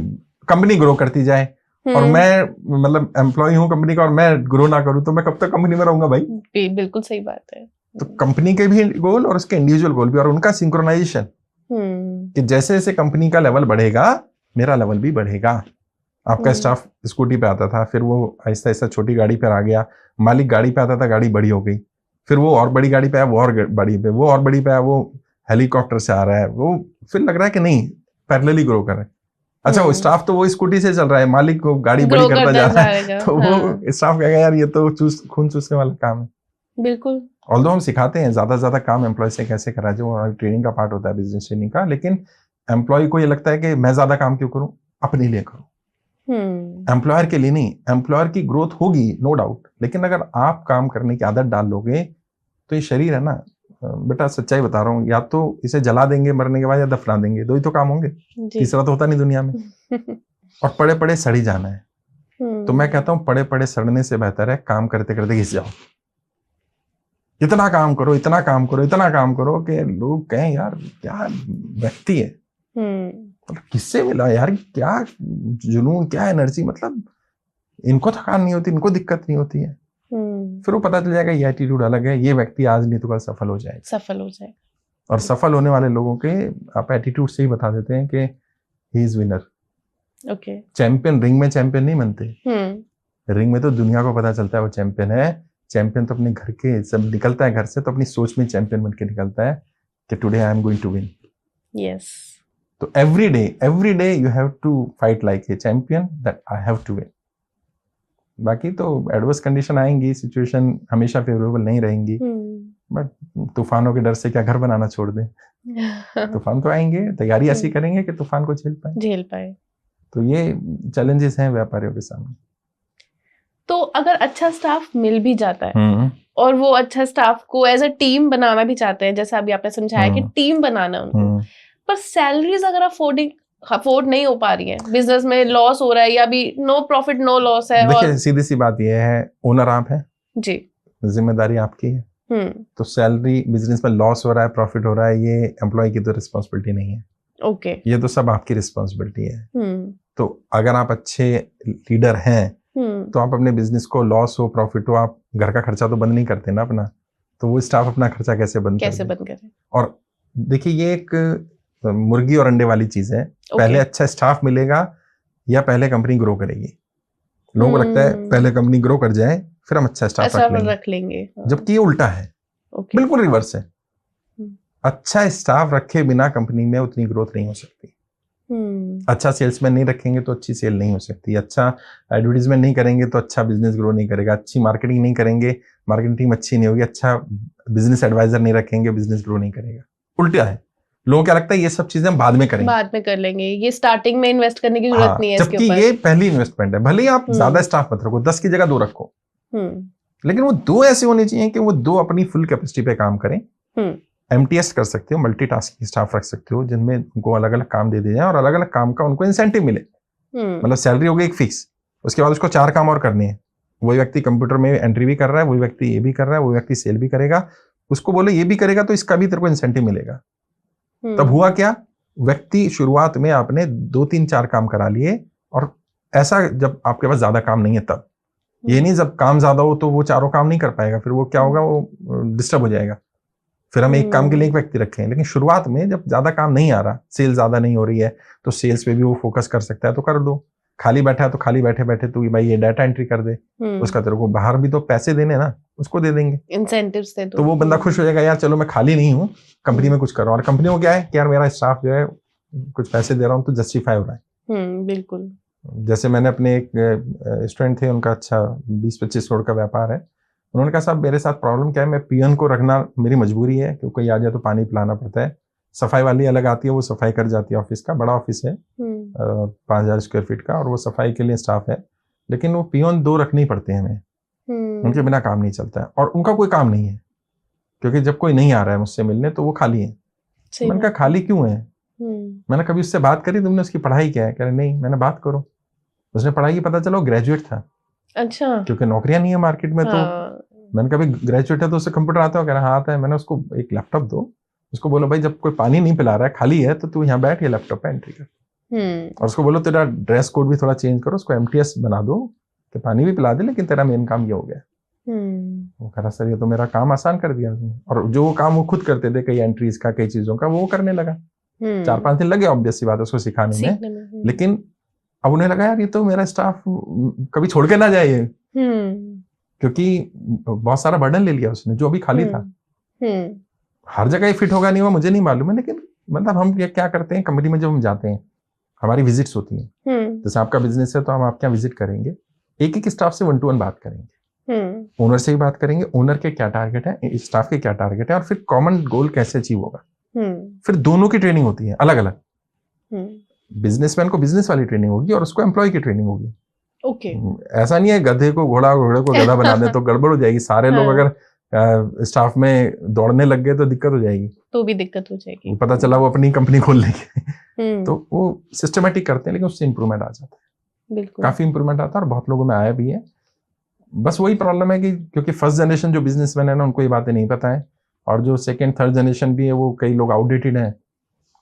कंपनी ग्रो करती जाए, और मैं मतलब एम्प्लॉय हूँ कंपनी का, और मैं ग्रो ना करूँ तो मैं कब तक कंपनी में रहूंगा भाई। बिल्कुल सही बात है। तो कंपनी के भी गोल और उसके इंडिविजुअल गोल भी, और उनका सिंक्रोनाइजेशन, कि जैसे जैसे कंपनी का लेवल बढ़ेगा मेरा लेवल भी बढ़ेगा। आपका स्टाफ स्कूटी पे आता था, फिर वो आहिस्ता आहिस्ता छोटी गाड़ी पर आ गया, मालिक गाड़ी पे आता था, गाड़ी बड़ी हो गई, फिर वो और बड़ी गाड़ी पे आया, वो और बड़ी पे, वो और बड़ी पे आया, वो हेलीकॉप्टर से आ रहा है, वो फिर लग रहा है कि नहीं पैरेलली ग्रो कर रहे हैं। अच्छा, वो स्टाफ तो वो स्कूटी से चल रहा है, मालिक को गाड़ी बड़ी करता जा रहा है, तो वो स्टाफ कहेगा यार ये तो खून चूसने वाला काम है। बिल्कुल। ऑल्दो हम सिखाते हैं ज्यादा से ज्यादा काम एम्प्लॉय से कैसे करा जाए, और ट्रेनिंग का पार्ट होता है बिजनेस ट्रेनिंग का, लेकिन एम्प्लॉय को ये लगता है कि मैं ज्यादा काम क्यों करूं, अपने लिए करूं, एम्प्लॉयर के लिए नहीं। एम्प्लॉयर की ग्रोथ होगी नो डाउट, लेकिन अगर आप काम करने की आदत डाल लोगे तो ये शरीर है ना बेटा, सच्चाई बता रहा हूँ, या तो इसे जला देंगे मरने के बाद, या दफना देंगे, दो ही तो काम होंगे, तीसरा तो होता नहीं दुनिया में। और पड़े पड़े सड़ी जाना है। तो मैं कहता हूँ पड़े पड़े सड़ने से बेहतर है काम करते करते घिस जाओ। इतना काम करो, इतना काम करो, इतना काम करो कि लोग कहें यार क्या व्यक्ति है, मतलब किससे मिला यार, क्या जुनून, क्या एनर्जी, मतलब इनको थकान नहीं होती, इनको दिक्कत नहीं होती है। फिर वो पता चल जाएगा ये एटीट्यूड अलग है, ये व्यक्ति आज नहीं तो कल सफल हो जाएगा। और सफल होने वाले लोगों के आप एटीट्यूड से ही बता देते हैं कि he is winner. Okay. Champion ring में चैंपियन नहीं बनते, रिंग में तो दुनिया को पता चलता है वो चैंपियन है। चैंपियन तो अपने घर के, सब निकलता है घर से तो अपनी सोच में चैंपियन बन के निकलता है कि today I am going to win. Yes. तो every day you have to fight like a champion, that I have to win. बाकी तो एडवर्स कंडीशन आएंगी, सिचुएशन हमेशा फेवरेबल नहीं रहेंगी, बट तूफानों के डर से क्या घर बनाना छोड़ दें। तूफान तो आएंगे, तैयारी ऐसी करेंगे कि तूफान को झेल पाए। तो ये चैलेंजेस हैं व्यापारियों के सामने। तो अगर अच्छा स्टाफ मिल भी जाता है और वो अच्छा स्टाफ को एज अ टीम बनाना भी चाहते हैं, जैसे अभी आपने समझाया कि टीम बनाना उनको, पर सैलरीज अगर अफोर्ड नहीं हो पा रही है, बिजनेस में लॉस हो रहा है, या भी नो प्रॉफिट नो लॉस है। देखिए सीधी सी बात ये है, ओनर आप हैं जी, जिम्मेदारी आपकी है। तो सैलरी, बिजनेस में लॉस हो रहा है, प्रॉफिट हो रहा है, ये एम्प्लॉय की तो रिस्पॉन्सिबिलिटी नहीं है। ओके। ये तो सब आपकी रिस्पॉन्सिबिलिटी है। तो अगर आप अच्छे लीडर हैं तो आप अपने बिजनेस को लॉस हो प्रॉफिट हो, आप घर का खर्चा तो बंद नहीं करते ना अपना, तो वो स्टाफ अपना खर्चा कैसे बंद करे। और देखिए ये एक मुर्गी और अंडे वाली चीज है। पहले अच्छा स्टाफ मिलेगा या पहले कंपनी ग्रो करेगी। लोगों को लगता है पहले कंपनी ग्रो कर जाए फिर हम अच्छा स्टाफ रख लेंगे। जबकि ये उल्टा है, बिल्कुल रिवर्स है। अच्छा स्टाफ रखे बिना कंपनी में उतनी ग्रोथ नहीं हो सकती। अच्छा सेल्समैन नहीं रखेंगे तो अच्छी सेल नहीं हो सकती। अच्छा एडवर्टीजमेंट नहीं करेंगे तो अच्छा बिजनेस ग्रो नहीं करेगा। अच्छी मार्केटिंग नहीं करेंगे, मार्केटिंग टीम अच्छी नहीं होगी। अच्छा बिजनेस एडवाइजर नहीं रखेंगे, बिजनेस ग्रो नहीं करेगा। उल्टा है। लोगों को क्या लगता है ये सब चीजें हम बाद में कर लेंगे, ये स्टार्टिंग में इन्वेस्ट करने की जरूरत नहीं है इसके ऊपर। जबकि ये पहली इन्वेस्टमेंट है। भले ही आप ज्यादा स्टाफ मत रखो, 10 की जगह 2 रखो, लेकिन वो 2 ऐसे होने चाहिए कि वो 2 अपनी फुल कैपेसिटी पे काम करें MTS कर सकते हो, मल्टीटास्किंग स्टाफ रख सकते हो, जिनमें उनको अलग अलग काम दे दिए जाए और अलग अलग काम का उनको इंसेंटिव मिले। मतलब सैलरी हो गई एक फिक्स, उसके बाद उसको 4 काम और करने हैं। वही व्यक्ति कंप्यूटर में एंट्री भी कर रहा है, वही व्यक्ति ये भी कर रहा है, वही व्यक्ति सेल भी करेगा, उसको बोले ये भी करेगा तो इसका भी तेरे को इंसेंटिव मिलेगा। तब हुआ क्या, व्यक्ति शुरुआत में आपने 2-3-4 काम करा लिए, और ऐसा जब आपके पास ज्यादा काम नहीं है तब, ये नहीं जब काम ज्यादा हो तो वो चारों काम नहीं कर पाएगा, फिर वो क्या होगा, वो डिस्टर्ब हो जाएगा। फिर हम एक काम के लिए एक व्यक्ति रखे हैं, लेकिन शुरुआत में जब ज्यादा काम नहीं आ रहा, सेल ज्यादा नहीं हो रही है, तो सेल्स पे भी वो फोकस कर सकता है, तो कर दो। खाली बैठा है तो खाली बैठे बैठे तू भाई ये डाटा एंट्री कर दे, उसका तेरे को बाहर भी तो पैसे देने ना, उसको दे देंगे, इंसेंटिव्स दे दो, तो वो बंदा खुश हो जाएगा, यार चलो मैं खाली नहीं हूँ, कंपनी में कुछ कर रहा हूँ। और कंपनी को क्या है कि यार मेरा स्टाफ जो है कुछ पैसे दे रहा हूँ तो जस्टिफाई हो रहा है। बिल्कुल। जैसे मैंने अपने एक स्टूडेंट थे, उनका अच्छा 20-25 करोड़ का व्यापार है, उन्होंने कहा साहब मेरे साथ प्रॉब्लम क्या है, मैं पियन को रखना मेरी मजबूरी है, क्योंकि कोई आ जाए तो पानी पिलाना पड़ता है, सफाई वाली अलग आती है, वो सफाई कर जाती है ऑफिस का, बड़ा ऑफिस है 5000 स्क्वायर फीट का, और वो सफाई के लिए स्टाफ है, लेकिन वो पियन 2 रखने ही पड़ते हैं हमें, उनके बिना काम नहीं चलता है, और उनका कोई काम नहीं है, क्योंकि जब कोई नहीं आ रहा है मुझसे मिलने तो वो खाली है। मैंने कहा खाली क्यों है, मैंने कभी उससे बात करी, तुमने उसकी पढ़ाई क्या है, कह रहे नहीं। मैंने बात करो, उसने पढ़ाई की पता चला वो ग्रेजुएट था। अच्छा। क्योंकि नौकरियां नहीं है मार्केट में, तो मैंने कहा ग्रेजुएट है तो उससे कंप्यूटर आता है, कह रहा हाँ आता है। मैंने उसको एक लैपटॉप दो, उसको बोलो भाई जब कोई पानी नहीं पिला रहा है, खाली है, तो तू यहाँ बैठ, ये लैपटॉप पे एंट्री कर, और उसको बोलो तेरा ड्रेस कोड भी थोड़ा चेंज करो, उसको MTS बना दो कि पानी भी पिला दे, लेकिन तेरा मेन काम ये हो गया। वो कह रहा सर ये तो मेरा काम आसान कर दिया उसने, और जो काम वो खुद करते थे, कई एंट्रीज का, कई चीजों का, वो करने लगा। 4-5 दिन लगे ऑब्वियस सी बात है उसको सिखाने में, लेकिन अब उन्हें लगा यार ये तो मेरा स्टाफ कभी छोड़ के ना जाए, क्योंकि बहुत सारा बर्डन ले लिया उसने जो अभी खाली था। हर जगह फिट होगा नहीं, वो मुझे नहीं मालूम है, लेकिन मतलब हम ये क्या करते हैं, कंपनी में जब हम जाते हैं, हमारी विजिट्स होती हैं, जैसे आपका बिजनेस है तो हम आपके यहाँ विजिट करेंगे, एक एक स्टाफ से 1-to-1 बात करेंगे, ओनर से भी बात करेंगे, ओनर के क्या टारगेट है, स्टाफ के क्या टारगेट है, और फिर कॉमन गोल कैसे अचीव होगा। फिर दोनों की ट्रेनिंग होती है अलग अलग, बिजनेसमैन को बिजनेस वाली ट्रेनिंग होगी और उसको एम्प्लॉय की ट्रेनिंग होगी। ओके। ऐसा नहीं है गधे को घोड़ा, घोड़े को गधा बना दे तो गड़बड़ हो जाएगी। सारे लोग अगर स्टाफ में दौड़ने लग गए तो दिक्कत हो जाएगी, तो भी दिक्कत हो जाएगी। पता चला वो अपनी कंपनी खोल लेंगे। तो वो सिस्टमेटिक करते हैं, लेकिन उससे इंप्रूवमेंट आ जाता है, बिल्कुल काफी इंप्रूवमेंट आता है, और बहुत लोगों में आया भी है। बस वही प्रॉब्लम है कि क्योंकि फर्स्ट जनरेशन जो बिजनेसमैन है ना, उनको ये बातें नहीं पता है, और जो 2nd-3rd जनरेशन भी है, वो कई लोग आउटडेटेड है,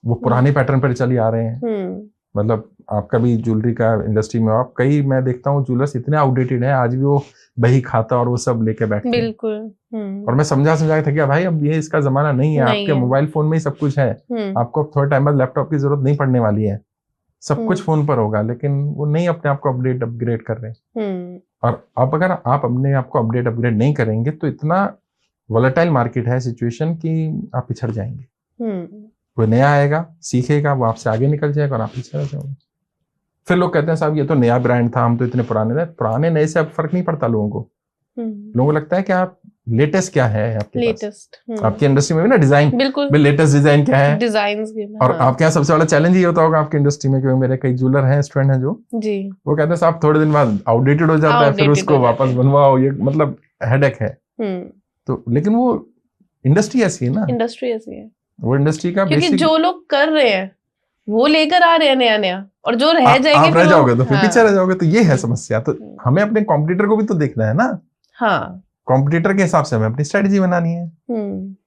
वो पुराने पैटर्न पर चले आ रहे हैं। मतलब आपका भी ज्वेलरी का इंडस्ट्री में आप कई, मैं देखता हूँ ज्वेलर्स इतने आउटडेटेड हैं, आज भी वो बही खाता और वो सब लेके बैठते हैं। बिल्कुल। और मैं समझा के थकिया भाई अब ये इसका जमाना नहीं है, आपके मोबाइल फोन में ही सब कुछ है, आपको थोड़े टाइम बाद लैपटॉप की जरूरत नहीं पड़ने वाली है, सब कुछ फोन पर होगा, लेकिन वो नहीं अपने आप को अपग्रेड कर रहे। और अब अगर आप अपने आप को अपग्रेड नहीं करेंगे तो इतना वोलेटाइल मार्केट है सिचुएशन कि आप पिछड़ जाएंगे। कोई नया आएगा, सीखेगा, वो आपसे आगे निकल जाएगा और आप पीछे रह जाओगे। फिर लोग कहते हैं साहब ये तो नया ब्रांड था, हम तो इतने पुराने थे। पुराने नए से अब फर्क नहीं पड़ता लोगों को। लोगों को लगता है कि आप लेटेस्ट क्या है आपके लेटेस्ट पास। आपकी इंडस्ट्री में भी ना डिजाइन, बिल्कुल लेटेस्ट डिजाइन क्या है, डिजाइन। और आपके यहाँ सबसे बड़ा चैलेंज ये होता होगा आपकी इंडस्ट्री में, क्योंकि मेरे कई ज्वेलर हैं, स्टूडेंट हैं जो जी, वो कहते हैं साहब थोड़े दिन बाद आउटडेटेड हो जाता है, फिर उसको वापस बनवाओ, ये मतलब हेडेक है। तो लेकिन वो इंडस्ट्री ऐसी है ना, इंडस्ट्री ऐसी है, वो इंडस्ट्री का क्योंकि जो लोग कर रहे हैं वो लेकर आ रहे हैं नया नया, और जो रह जाएंगे आप रह जाओगे तो फिर पीछे रह जाओगे। तो ये है समस्या। तो हमें अपने कॉम्पिटिटर को भी तो देखना है ना। हाँ, कॉम्पिटिटर के हिसाब से हमें अपनी स्ट्रेटजी बनानी है।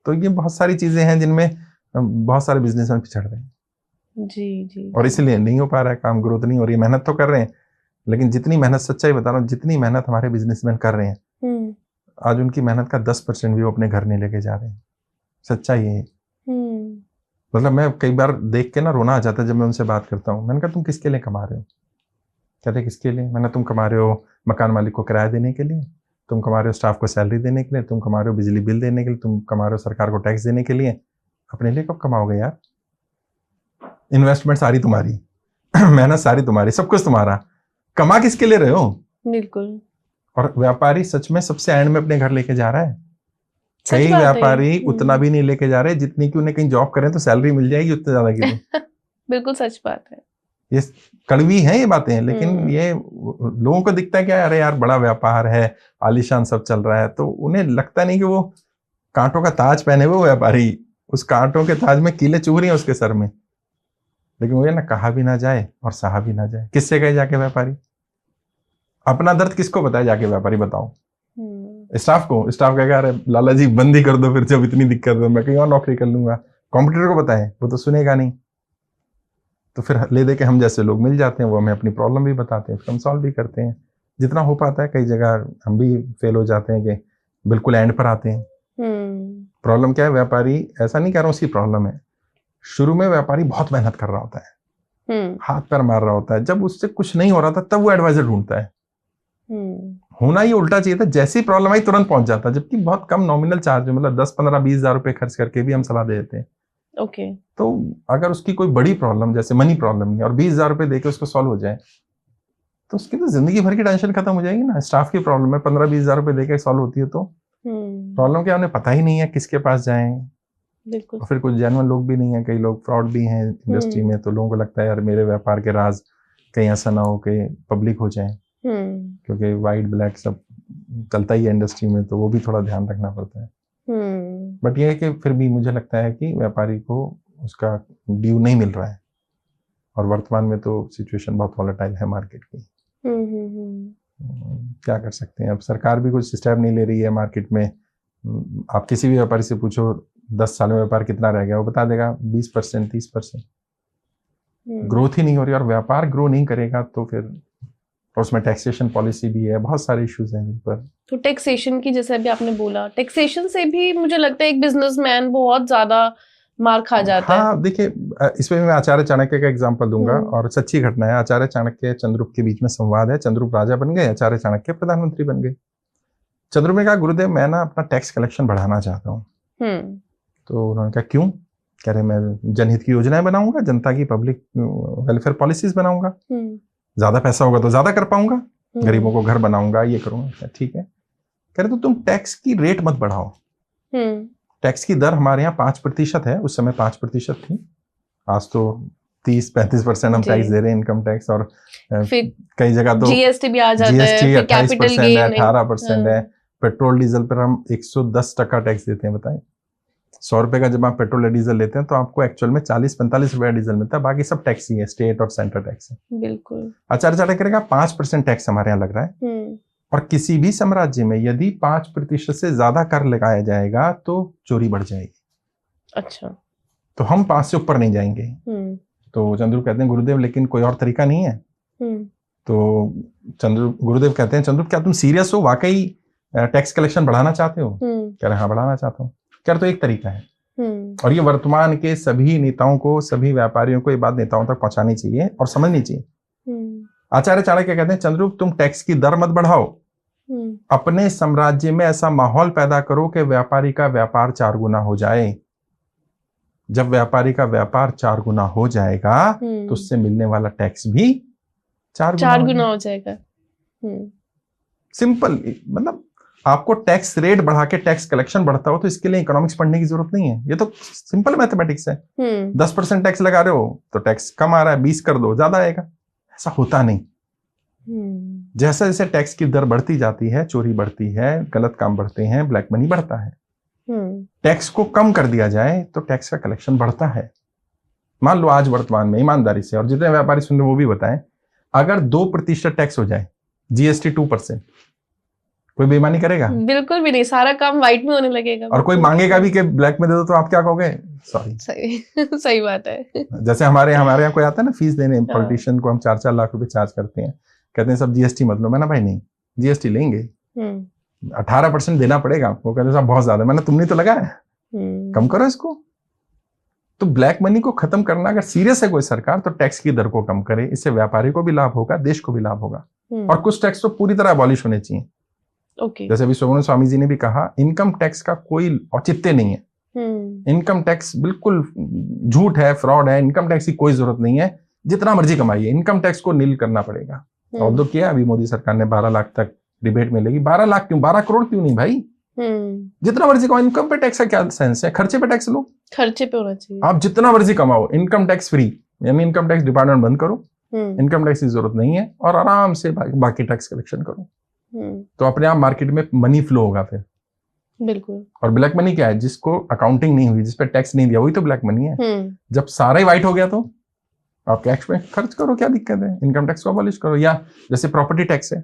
तो ये बहुत सारी चीजें हैं जिनमें बहुत सारे बिजनेसमैन पिछड़ रहे हैं। जी जी। और इसलिए नहीं हो पा रहा है काम, ग्रोथ नहीं हो रही है। मेहनत तो कर रहे हैं, लेकिन जितनी मेहनत, सच्चाई बता रहा हूँ, जितनी मेहनत हमारे बिजनेसमैन कर रहे हैं, आज उनकी मेहनत का 10% भी वो अपने घर नहीं लेके जा रहे हैं। सच्चाई है। मतलब मैं कई बार देख के ना रोना आ जाता है जब मैं उनसे बात करता हूँ। मैंने कहा तुम किसके लिए कमा रहे हो? कहते किसके लिए? मैंने तुम कमा रहे हो मकान मालिक को किराया देने के लिए, तुम कमा रहे हो स्टाफ को सैलरी देने के लिए, तुम कमा रहे हो बिजली बिल देने के लिए, तुम कमा रहे हो सरकार को टैक्स देने के लिए। अपने लिए कब कमाओगे यार? इन्वेस्टमेंट सारी तुम्हारी, मेहनत सारी तुम्हारी, सब कुछ तुम्हारा, कमा किसके लिए रहे हो? बिल्कुल। और व्यापारी सच में सबसे एंड में अपने घर लेके जा रहा है। कई व्यापारी उतना भी नहीं लेके जा रहे जितनी कि उन्हें कहीं जॉब करें तो सैलरी मिल जाएगी उतने ज्यादा की। तो बिल्कुल सच बात है। ये कड़वी है ये बातें, लेकिन ये लोगों को दिखता है कि अरे यार बड़ा व्यापार है, आलीशान सब चल रहा है, तो उन्हें लगता नहीं कि वो कांटों का ताज पहने हुए व्यापारी उस कांटों के ताज में कीले चुभ रही हैं उसके सर में, लेकिन वो ये ना कहा भी ना जाए और सहा भी ना जाए। किससे कहे जाके व्यापारी? अपना दर्द किसको बताए जाके व्यापारी? बताओ। स्टाफ को। स्टाफ कहेगा अरे लाला जी बंद ही कर दो फिर, जब इतनी दिक्कत है मैं कहीं और नौकरी कर लूंगा। कॉम्पिटिटर को बताए, वो तो सुनेगा नहीं। तो फिर ले दे के हम जैसे लोग मिल जाते हैं, वो हमें अपनी प्रॉब्लम भी बताते हैं, फिर हम सॉल्व भी करते हैं जितना हो पाता है। कई जगह हम भी फेल हो जाते हैं कि बिल्कुल एंड पर आते हैं। प्रॉब्लम क्या है? व्यापारी, ऐसा नहीं कह रहा हूँ उसकी प्रॉब्लम है, शुरू में व्यापारी बहुत मेहनत कर रहा होता है, हाथ पैर मार रहा होता है, जब उससे कुछ नहीं हो रहा था तब वो एडवाइजर ढूंढता है। होना ही उल्टा चाहिए था, जैसी प्रॉब्लम आई तुरंत पहुंच जाता, जबकि बहुत कम नॉमिनल चार्ज है, मतलब 10-15-20 हज़ार रुपए खर्च करके भी हम सलाह दे देते हैं। ओके। तो अगर उसकी कोई बड़ी प्रॉब्लम जैसे मनी प्रॉब्लम है और 20 हज़ार रुपए देके उसको सॉल्व हो जाए तो उसकी तो जिंदगी भर की टेंशन खत्म हो जाएगी ना। स्टाफ की प्रॉब्लम है 15-20 हज़ार रुपए देके सॉल्व होती है तो प्रॉब्लम क्या उन्हें पता ही नहीं है किसके पास जाएं। बिल्कुल। और फिर कुछ जेन्युइन लोग भी नहीं है, कई लोग फ्रॉड भी हैं इंडस्ट्री में, तो लोगों को लगता है यार मेरे व्यापार के राज कहीं ऐसा ना हो कि पब्लिक हो जाए, क्योंकि वाइट ब्लैक सब चलता ही है इंडस्ट्री में, तो वो भी थोड़ा ध्यान रखना पड़ता है। बट ये है कि फिर भी मुझे लगता है कि व्यापारी को उसका ड्यू नहीं मिल रहा है, और वर्तमान में तो सिचुएशन बहुत वॉलेटाइल है मार्केट की। क्या कर सकते हैं, अब सरकार भी कुछ स्टेप नहीं ले रही है मार्केट में। आप किसी भी व्यापारी से पूछो 10 साल में व्यापार कितना रह गया, वो बता देगा 20%, 30%। ग्रोथ ही नहीं हो रही, और व्यापार ग्रो नहीं करेगा तो फिर, और उसमें टैक्सेशन पॉलिसी भी है, बहुत सारे इश्यूज हैं जिन पर। तो टैक्सेशन की, जैसे अभी आपने बोला, टैक्सेशन से भी मुझे लगता है एक बिजनेसमैन बहुत ज्यादा मार खा जाता है। हाँ देखिए, इसमें मैं आचार्य चाणक्य का एग्जांपल दूंगा, और सच्ची घटना है। आचार्य चाणक्य चंद्रगुप्त के बीच में संवाद है, चंद्रगुप्त राजा बन गए, आचार्य चाणक्य प्रधानमंत्री बन गए। चंद्रगुप्त ने कहा गुरुदेव मैं ना अपना टैक्स कलेक्शन बढ़ाना चाहता हूँ। तो उन्होंने कहा क्यों? कह रहे मैं जनहित की योजनाएं बनाऊंगा, जनता की पब्लिक वेलफेयर पॉलिसीज बनाऊंगा, ज्यादा पैसा होगा तो ज्यादा कर पाऊंगा, गरीबों को घर बनाऊंगा, ये करूंगा। ठीक है। कह रहे तो तुम टैक्स की रेट मत बढ़ाओ। टैक्स की दर हमारे यहाँ 5% है, उस समय 5% थी, आज तो 30-35% हम टैक्स दे रहे हैं, इनकम टैक्स। और कई जगह तो जीएसटी भी आ जाता है, जीएसटी 28% है, 18% है। पेट्रोल डीजल पर हम 110% टैक्स देते हैं। बताएं, 100 रुपए का जब आप पेट्रोल या डीजल लेते हैं तो आपको एक्चुअल में 40-45 रुपए डीजल मिलता है, बाकी सब टैक्स ही है, स्टेट और सेंट्रल टैक्स है। बिल्कुल। आचार्य चाणक्य करेगा 5% टैक्स हमारे यहाँ लग रहा है, और किसी भी साम्राज्य में यदि 5% से ज्यादा कर लगाया जाएगा तो चोरी बढ़ जाएगी। अच्छा। तो हम 5 से ऊपर नहीं जाएंगे। तो चंद्रगुप्त कहते हैं गुरुदेव लेकिन कोई और तरीका नहीं है। तो गुरुदेव कहते हैं चंद्रगुप्त क्या तुम सीरियस हो, वाकई टैक्स कलेक्शन बढ़ाना चाहते हो? कह रहे हाँ बढ़ाना चाहता हूँ। कह रहे तो एक तरीका है, और ये वर्तमान के सभी नेताओं को, सभी व्यापारियों को ये बात नेताओं तक पहुंचानी चाहिए और समझनी चाहिए। आचार्य चाणक्य कहते हैं चंद्रगुप्त तुम टैक्स की दर मत बढ़ाओ, अपने साम्राज्य में ऐसा माहौल पैदा करो कि व्यापारी का व्यापार 4 गुना हो जाए। जब व्यापारी का व्यापार 4 गुना हो जाएगा तो उससे मिलने वाला टैक्स भी 4 गुना हो जाएगा। सिंपल, मतलब आपको टैक्स रेट बढ़ा के टैक्स कलेक्शन बढ़ता हो तो इसके लिए इकोनॉमिक्स पढ़ने की जरूरत नहीं है, ये तो सिंपल मैथमेटिक्स है। 10% टैक्स लगा रहे हो तो टैक्स कम आ रहा है, 20 कर दो, ज्यादा आएगा। ऐसा होता नहीं। जैसे जैसे टैक्स की दर बढ़ती जाती है, चोरी बढ़ती है, गलत काम बढ़ते हैं, ब्लैक मनी बढ़ता है। टैक्स को कम कर दिया जाए तो टैक्स का कलेक्शन बढ़ता है। मान लो आज वर्तमान में ईमानदारी से, और जितने व्यापारी सुन रहे वो भी बताएं, अगर 2% टैक्स हो जाए, जीएसटी 2%, कोई बेईमानी करेगा? बिल्कुल भी नहीं, सारा काम व्हाइट में होने लगेगा। और कोई मांगेगा भी कि ब्लैक में दे दो तो आप क्या कहोगे? सॉरी। सही बात है। जैसे हमारे यहाँ कोई आता है ना फीस देने, पॉलिटिशियन को हम 4-4 लाख रुपए चार्ज करते हैं, कहते हैं सब जीएसटी मत लो। मैंने भाई नहीं, जीएसटी लेंगे, 18% देना पड़ेगा आपको। कहते साहब बहुत ज्यादा। मैंने तुमने तो लगाया, कम करो इसको। तो ब्लैक मनी को खत्म करना अगर सीरियस है कोई सरकार तो टैक्स की दर को कम करे, इससे व्यापारी को भी लाभ होगा, देश को भी लाभ होगा। और कुछ टैक्स तो पूरी तरह अबॉलिश होने चाहिए। जैसे अभी सुब्रमण्यम स्वामी जी ने भी कहा, इनकम टैक्स का कोई औचित्य नहीं है। इनकम टैक्स बिल्कुल झूठ है, फ्रॉड है। इनकम टैक्स की कोई जरूरत नहीं है, जितना मर्जी कमाइए, इनकम टैक्स को नील करना पड़ेगा। और तो किया अभी मोदी सरकार ने 12 लाख तक डिबेट में लेगी। 12 लाख क्यों, 12 करोड़ क्यों नहीं भाई? जितना मर्जी कमाओ। इनकम पे टैक्स का क्या सेंस है? खर्चे पे टैक्स लो, खर्चे पे होना चाहिए। आप जितना मर्जी कमाओ, इनकम टैक्स फ्री, यानी इनकम टैक्स डिपार्टमेंट बंद करो, इनकम टैक्स की जरूरत नहीं है, और आराम से बाकी टैक्स कलेक्शन करो। तो अपने आप मार्केट में मनी फ्लो होगा। फिर बिल्कुल। और ब्लैक मनी क्या है? जिसको अकाउंटिंग नहीं हुई, जिस पे टैक्स नहीं दिया, वही तो ब्लैक मनी है। जब सारा ही व्हाइट हो गया तो आप टैक्स पे खर्च करो, क्या दिक्कत है? इनकम टैक्स को अबॉलिश करो। या जैसे प्रॉपर्टी टैक्स है,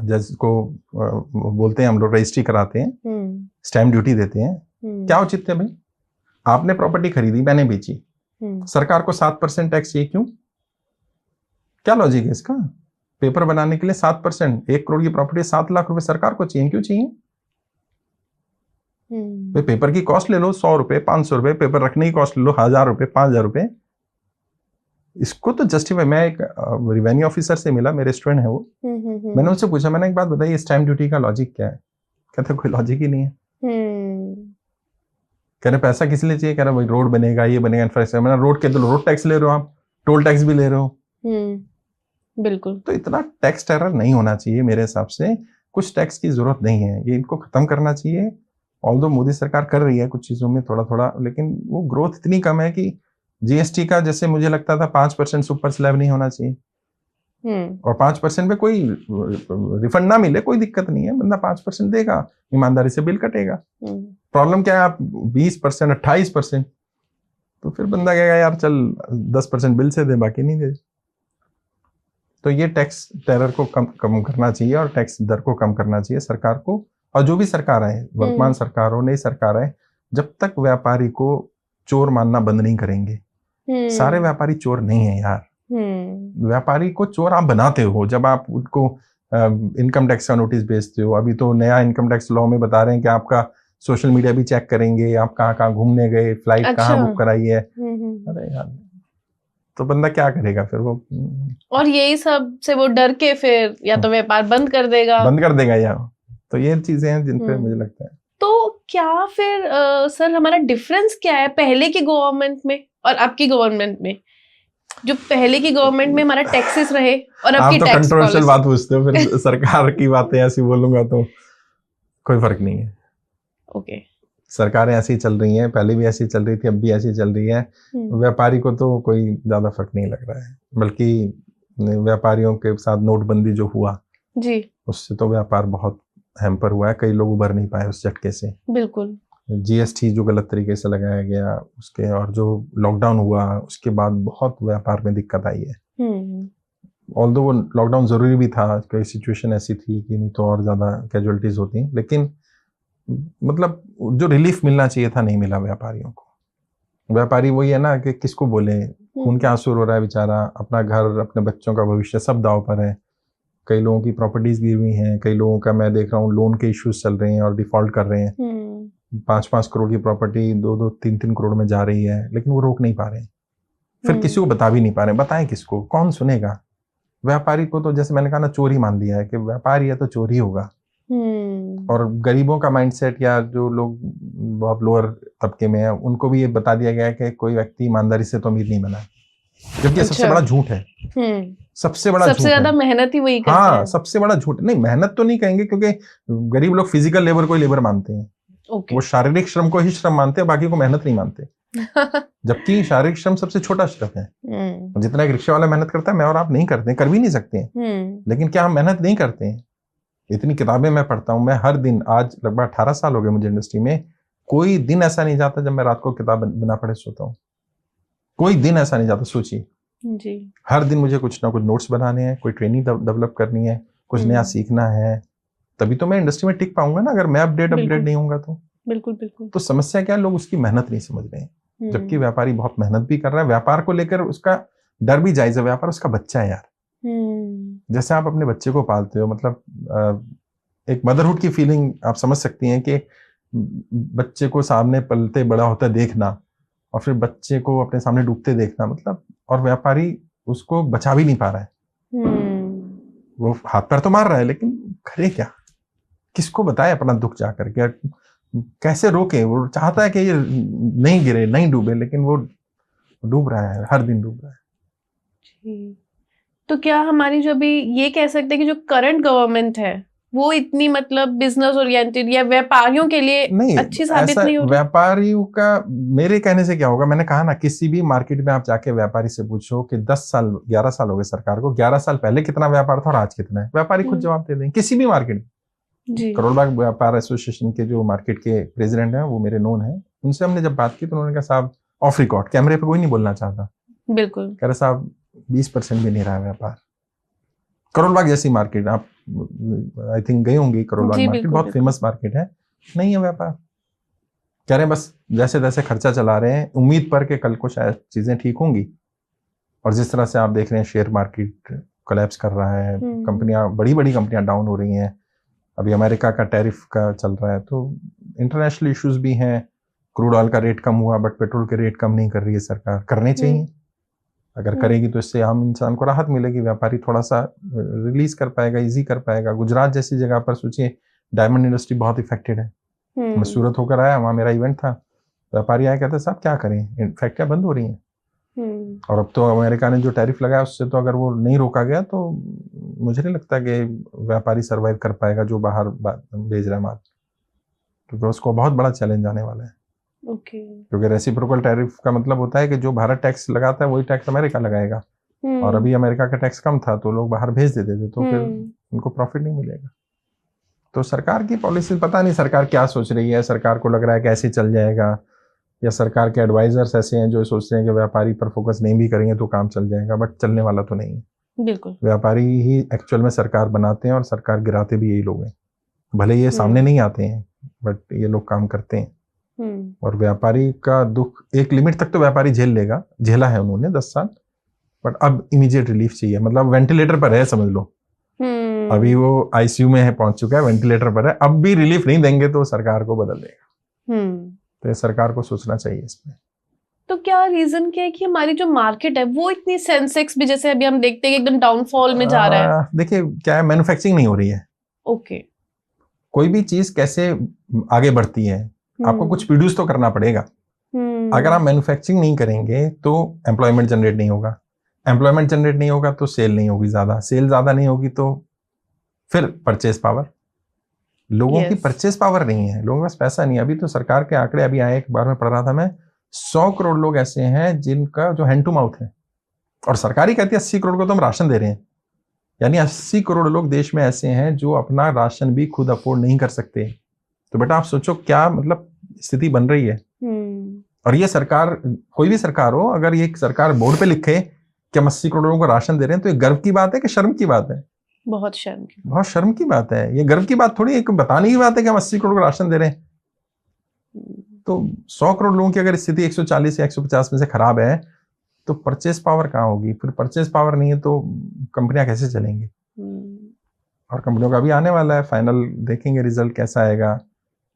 जिसको बोलते हैं हम लोग, रजिस्ट्री कराते हैं, स्टैम्प ड्यूटी देते हैं, क्या उचित है भाई? आपने प्रॉपर्टी खरीदी, मैंने बेची, सरकार को 7% टैक्स चाहिए, क्यों? क्या लॉजिक है इसका? पेपर बनाने के लिए 7%, 1 करोड़ की प्रॉपर्टी 7 लाख रुपए सरकार को चाहिए, क्यों चाहिए? पेपर की कॉस्ट ले लो 100 रुपए, 500 रुपए, पेपर रखने की कॉस्ट ले लो 1000 रुपए, 5000 रुपए। इसको तो जस्टिफाई। मैं एक रिवेन्यू ऑफिसर से मिला, मेरे स्टूडेंट है वो, मैंने उनसे पूछा, मैंने एक बात बताई, स्टैम्प ड्यूटी का लॉजिक क्या है? कहते कोई लॉजिक ही नहीं है। कह रहे पैसा किस लिए चाहिए? कह रहे भाई रोड बनेगा, ये बनेगा, इंफ्रास्ट्रक्चर। मैंने रोड के तो रोड टैक्स ले रहे हो आप, टोल टैक्स भी ले रहे हो। बिल्कुल। तो इतना टैक्स टेरर नहीं होना चाहिए मेरे हिसाब से। कुछ टैक्स की जरूरत नहीं है, ये इनको खत्म करना चाहिए। ऑल्दो मोदी सरकार कर रही है कुछ चीजों में थोड़ा थोड़ा, लेकिन वो ग्रोथ इतनी कम है कि जीएसटी का जैसे मुझे लगता था 5% सुपर स्लैब नहीं होना चाहिए। और 5% पे कोई रिफंड ना मिले, कोई दिक्कत नहीं है, बंदा 5% देगा, ईमानदारी से बिल कटेगा। प्रॉब्लम क्या है? आप 20%, 28%, तो फिर बंदा कहेगा यार चल 10% बिल से दे, बाकी नहीं दे। तो ये टैक्स टेरर को कम करना चाहिए और टैक्स दर को कम करना चाहिए सरकार को। और जो भी सरकार है, वर्तमान सरकार हो, नई सरकार है, जब तक व्यापारी को चोर मानना बंद नहीं करेंगे। सारे व्यापारी चोर नहीं है यार। व्यापारी को चोर आप बनाते हो जब आप उनको इनकम टैक्स का नोटिस भेजते हो। अभी तो नया इनकम टैक्स लॉ में बता रहे हैं कि आपका सोशल मीडिया भी चेक करेंगे, आप कहाँ कहाँ घूमने गए, फ्लाइट कहाँ बुक कराई है। अरे यार, तो बंदा क्या करेगा फिर वो? और यही सब से वो डर के फिर या तो व्यापार बंद कर देगा यार। तो ये चीजें हैं जिन पे मुझे लगता है। तो क्या फिर सर हमारा डिफरेंस क्या है पहले की गवर्नमेंट में और अब की गवर्नमेंट में? जो पहले की गवर्नमेंट में हमारा टैक्सेस रहे और अब की टैक्स कंट्रोवर्शियल बात पूछते हो, फिर सरकार की बातें ऐसी बोलूंगा तो कोई फर्क नहीं है। ओके। सरकारें ऐसी चल रही हैं, पहले भी ऐसी चल रही थी, अब भी ऐसी चल रही है। व्यापारी को तो कोई ज्यादा फर्क नहीं लग रहा है, बल्कि व्यापारियों के साथ नोटबंदी जो हुआ जी, उससे तो व्यापार बहुत हैम्पर हुआ है। कई लोग उभर नहीं पाए उस झटके से। बिल्कुल। जीएसटी जो गलत तरीके से लगाया गया उसके, और जो लॉकडाउन हुआ उसके बाद बहुत व्यापार में दिक्कत आई है। ऑल्दो वो लॉकडाउन जरूरी भी था, कोई सिचुएशन ऐसी थी कि नहीं तो और ज्यादा कैजुअलिटीज होती, लेकिन मतलब जो रिलीफ मिलना चाहिए था नहीं मिला व्यापारियों को। व्यापारी वही है ना कि किसको बोले, खून के आंसू रो रहा है बेचारा, अपना घर, अपने बच्चों का भविष्य सब दांव पर है। कई लोगों की प्रॉपर्टीज गिरी हुई हैं, कई लोगों का मैं देख रहा हूँ लोन के इश्यूज चल रहे हैं और डिफॉल्ट कर रहे हैं। 5-5 करोड़ की प्रॉपर्टी 2-2, 3-3 करोड़ में जा रही है, लेकिन वो रोक नहीं पा रहे। फिर किसी को बता भी नहीं पा रहे, बताएं किसको, कौन सुनेगा? व्यापारी को तो जैसे मैंने कहा ना, चोरी मान लिया है कि व्यापारी है तो चोरी होगा। और गरीबों का माइंडसेट या जो लोग बहुत लोअर तबके में है, उनको भी ये बता दिया गया है कि कोई व्यक्ति ईमानदारी से तो अमीर नहीं बना, जबकि सबसे बड़ा झूठ है। सबसे ज्यादा मेहनत ही वही करते हैं। हाँ, सबसे बड़ा झूठ। नहीं, मेहनत तो नहीं कहेंगे, क्योंकि गरीब लोग फिजिकल लेबर को ही लेबर मानते हैं। वो शारीरिक श्रम को ही श्रम मानते हैं, बाकी को मेहनत नहीं मानते। जबकि शारीरिक श्रम सबसे छोटा श्रम है। जितना एक रिक्शा वाला मेहनत करता है, मैं और आप नहीं करते, कर भी नहीं सकते हैं। लेकिन क्या हम मेहनत नहीं करते हैं? इतनी किताबें मैं पढ़ता हूँ, मैं हर दिन, आज लगभग 18 साल हो गए मुझे इंडस्ट्री में, कोई दिन ऐसा नहीं जाता जब मैं रात को किताब बिना पढ़े सोता हूँ। कोई दिन ऐसा नहीं जाता। सोचिए जी, हर दिन मुझे कुछ ना कुछ नोट्स बनाने हैं, कोई ट्रेनिंग डेवलप करनी है, कुछ नया सीखना है, तभी तो मैं इंडस्ट्री में टिक पाऊंगा ना। अगर मैं अपडेट नहीं होऊंगा तो बिल्कुल। तो समस्या क्या है? लोग उसकी मेहनत नहीं समझ रहे हैं, जबकि व्यापारी बहुत मेहनत भी कर रहा है। व्यापार को लेकर उसका डर भी जायज है। व्यापार उसका बच्चा है यार। जैसे आप अपने बच्चे को पालते हो, मतलब एक मदरहुड की फीलिंग आप समझ सकती हैं कि बच्चे को सामने पलते बड़ा होता देखना और फिर बच्चे को अपने सामने डूबते देखना, मतलब, और व्यापारी उसको बचा भी नहीं पा रहा है। वो हाथ पैर तो मार रहा है, लेकिन करे क्या? किसको बताए अपना दुख जाकर के? कैसे रोके? वो चाहता है कि ये नहीं गिरे, नहीं डूबे, लेकिन वो डूब रहा है, हर दिन डूब रहा है। तो क्या हमारी जो अभी ये कह सकते हैं कि जो करंट गवर्नमेंट है वो इतनी मतलब बिजनेस ओरिएंटेड या व्यापारियों के लिए अच्छी साबित नहीं हो रही? व्यापारियों का मेरे कहने से क्या होगा? मैंने कहा ना, किसी भी मार्केट में आप जाके व्यापारी से पूछो कि 10 साल 11 साल हो गए सरकार को, 11 साल पहले कितना व्यापार था और आज कितना है, व्यापारी खुद जवाब दे देंगे। किसी भी मार्केट में करोल बाग व्यापार एसोसिएशन के जो मार्केट के प्रेसिडेंट हैं वो मेरे नोन हैं, उनसे हमने जब बात की तो उन्होंने कहा साहब ऑफ रिकॉर्ड, कैमरे पे कोई नहीं बोलना चाहता, बिल्कुल कह रहे साहब 20% भी नहीं रहा व्यापार। करोल बाग जैसी मार्केट, आप आई थिंक गए होंगे, करोल बाग मार्केट बहुत फेमस मार्केट है, नहीं है व्यापार। कह रहे हैं बस जैसे तैसे खर्चा चला रहे हैं, उम्मीद पर कि कल को शायद चीजें ठीक होंगी। और जिस तरह से आप देख रहे हैं शेयर मार्केट कोलैप्स कर रहा है, कंपनियां, बड़ी बड़ी कंपनियां डाउन हो रही हैं, अभी अमेरिका का टैरिफ का चल रहा है, तो इंटरनेशनल इश्यूज भी हैं। क्रूड ऑयल का रेट कम हुआ बट पेट्रोल के रेट कम नहीं कर रही है सरकार, करने चाहिए। अगर करेगी तो इससे आम इंसान को राहत मिलेगी, व्यापारी थोड़ा सा रिलीज कर पाएगा, इजी कर पाएगा। गुजरात जैसी जगह पर सोचिए, डायमंड इंडस्ट्री बहुत इफेक्टेड है। मैं सूरत होकर आया, वहाँ मेरा इवेंट था, व्यापारी आया, कहते साहब क्या करें, फैक्ट्रियां बंद हो रही हैं। और अब तो अमेरिका ने जो टैरिफ लगाया उससे तो अगर वो नहीं रोका गया तो मुझे नहीं लगता कि व्यापारी सर्वाइव कर पाएगा जो बाहर भेज रहा है माल, क्योंकि उसको बहुत बड़ा चैलेंज आने वाला है। क्योंकि रेसिप्रोकल टैरिफ का मतलब होता है कि जो भारत टैक्स लगाता है वही टैक्स अमेरिका लगाएगा, और अभी अमेरिका का टैक्स कम था तो लोग बाहर भेज देते थे, तो फिर उनको प्रॉफिट नहीं मिलेगा। तो सरकार की पॉलिसी, पता नहीं सरकार क्या सोच रही है, सरकार को लग रहा है कि ऐसे चल जाएगा, या सरकार के एडवाइजर्स ऐसे हैं जो सोचते हैं कि व्यापारी पर फोकस नहीं भी करेंगे तो काम चल जाएगा, बट चलने वाला तो नहीं है। बिल्कुल, व्यापारी ही एक्चुअल में सरकार बनाते हैं और सरकार गिराते भी यही लोग हैं, भले ये सामने नहीं आते हैं बट ये लोग काम करते हैं। और व्यापारी का दुख एक लिमिट तक तो व्यापारी झेल लेगा, झेला है उन्होंने 10 साल, बट अब इमीडिएट रिलीफ चाहिए। मतलब वेंटिलेटर पर है समझ लो, अभी वो आईसीयू में है, पहुंच चुका है, वेंटिलेटर पर है, अब भी रिलीफ नहीं देंगे तो सरकार को बदल देगा। तो सरकार को सोचना चाहिए इसमें। तो क्या रीजन क्या है कि हमारी जो मार्केट है वो इतनी, सेंसेक्स भी जैसे अभी हम देखते हैं एकदम डाउनफॉल में जा रहा है? देखिए क्या है, मैन्युफैक्चरिंग नहीं हो रही है। ओके, कोई भी चीज कैसे आगे बढ़ती है, आपको कुछ प्रोड्यूस तो करना पड़ेगा। अगर आप मैन्युफैक्चरिंग नहीं करेंगे तो एम्प्लॉयमेंट जनरेट नहीं होगा, एम्प्लॉयमेंट जनरेट नहीं होगा तो सेल नहीं होगी, ज्यादा सेल ज्यादा नहीं होगी तो फिर परचेस पावर, लोगों की परचेस पावर नहीं है, लोगों के पास पैसा नहीं है। अभी तो सरकार के आंकड़े अभी आए, एक बार में पढ़ रहा था मैं, 100 करोड़ लोग ऐसे हैं जिनका जो हैंड टू माउथ है, और सरकारी कहती है 80 करोड़ को तो हम राशन दे रहे हैं, यानी 80 करोड़ लोग देश में ऐसे हैं जो अपना राशन भी खुद अफोर्ड नहीं कर सकते। तो बेटा आप सोचो क्या मतलब स्थिति बन रही है। और ये सरकार, कोई भी सरकार हो, अगर ये सरकार बोर्ड पे लिखे कि हम 80 करोड़ लोगों को राशन दे रहे हैं तो ये गर्व की बात है कि शर्म की बात है? बहुत शर्म की बात है, ये गर्व की बात थोड़ी, एक बताने की बात है कि हम 80 करोड़ को राशन दे रहे हैं। तो 100 करोड़ लोगों की अगर स्थिति 140 या 150 में से खराब है तो परचेस पावर कहाँ होगी? फिर परचेस पावर नहीं है तो कंपनियां कैसे चलेंगी? और कंपनियों का भी आने वाला है फाइनल, देखेंगे रिजल्ट कैसा आएगा।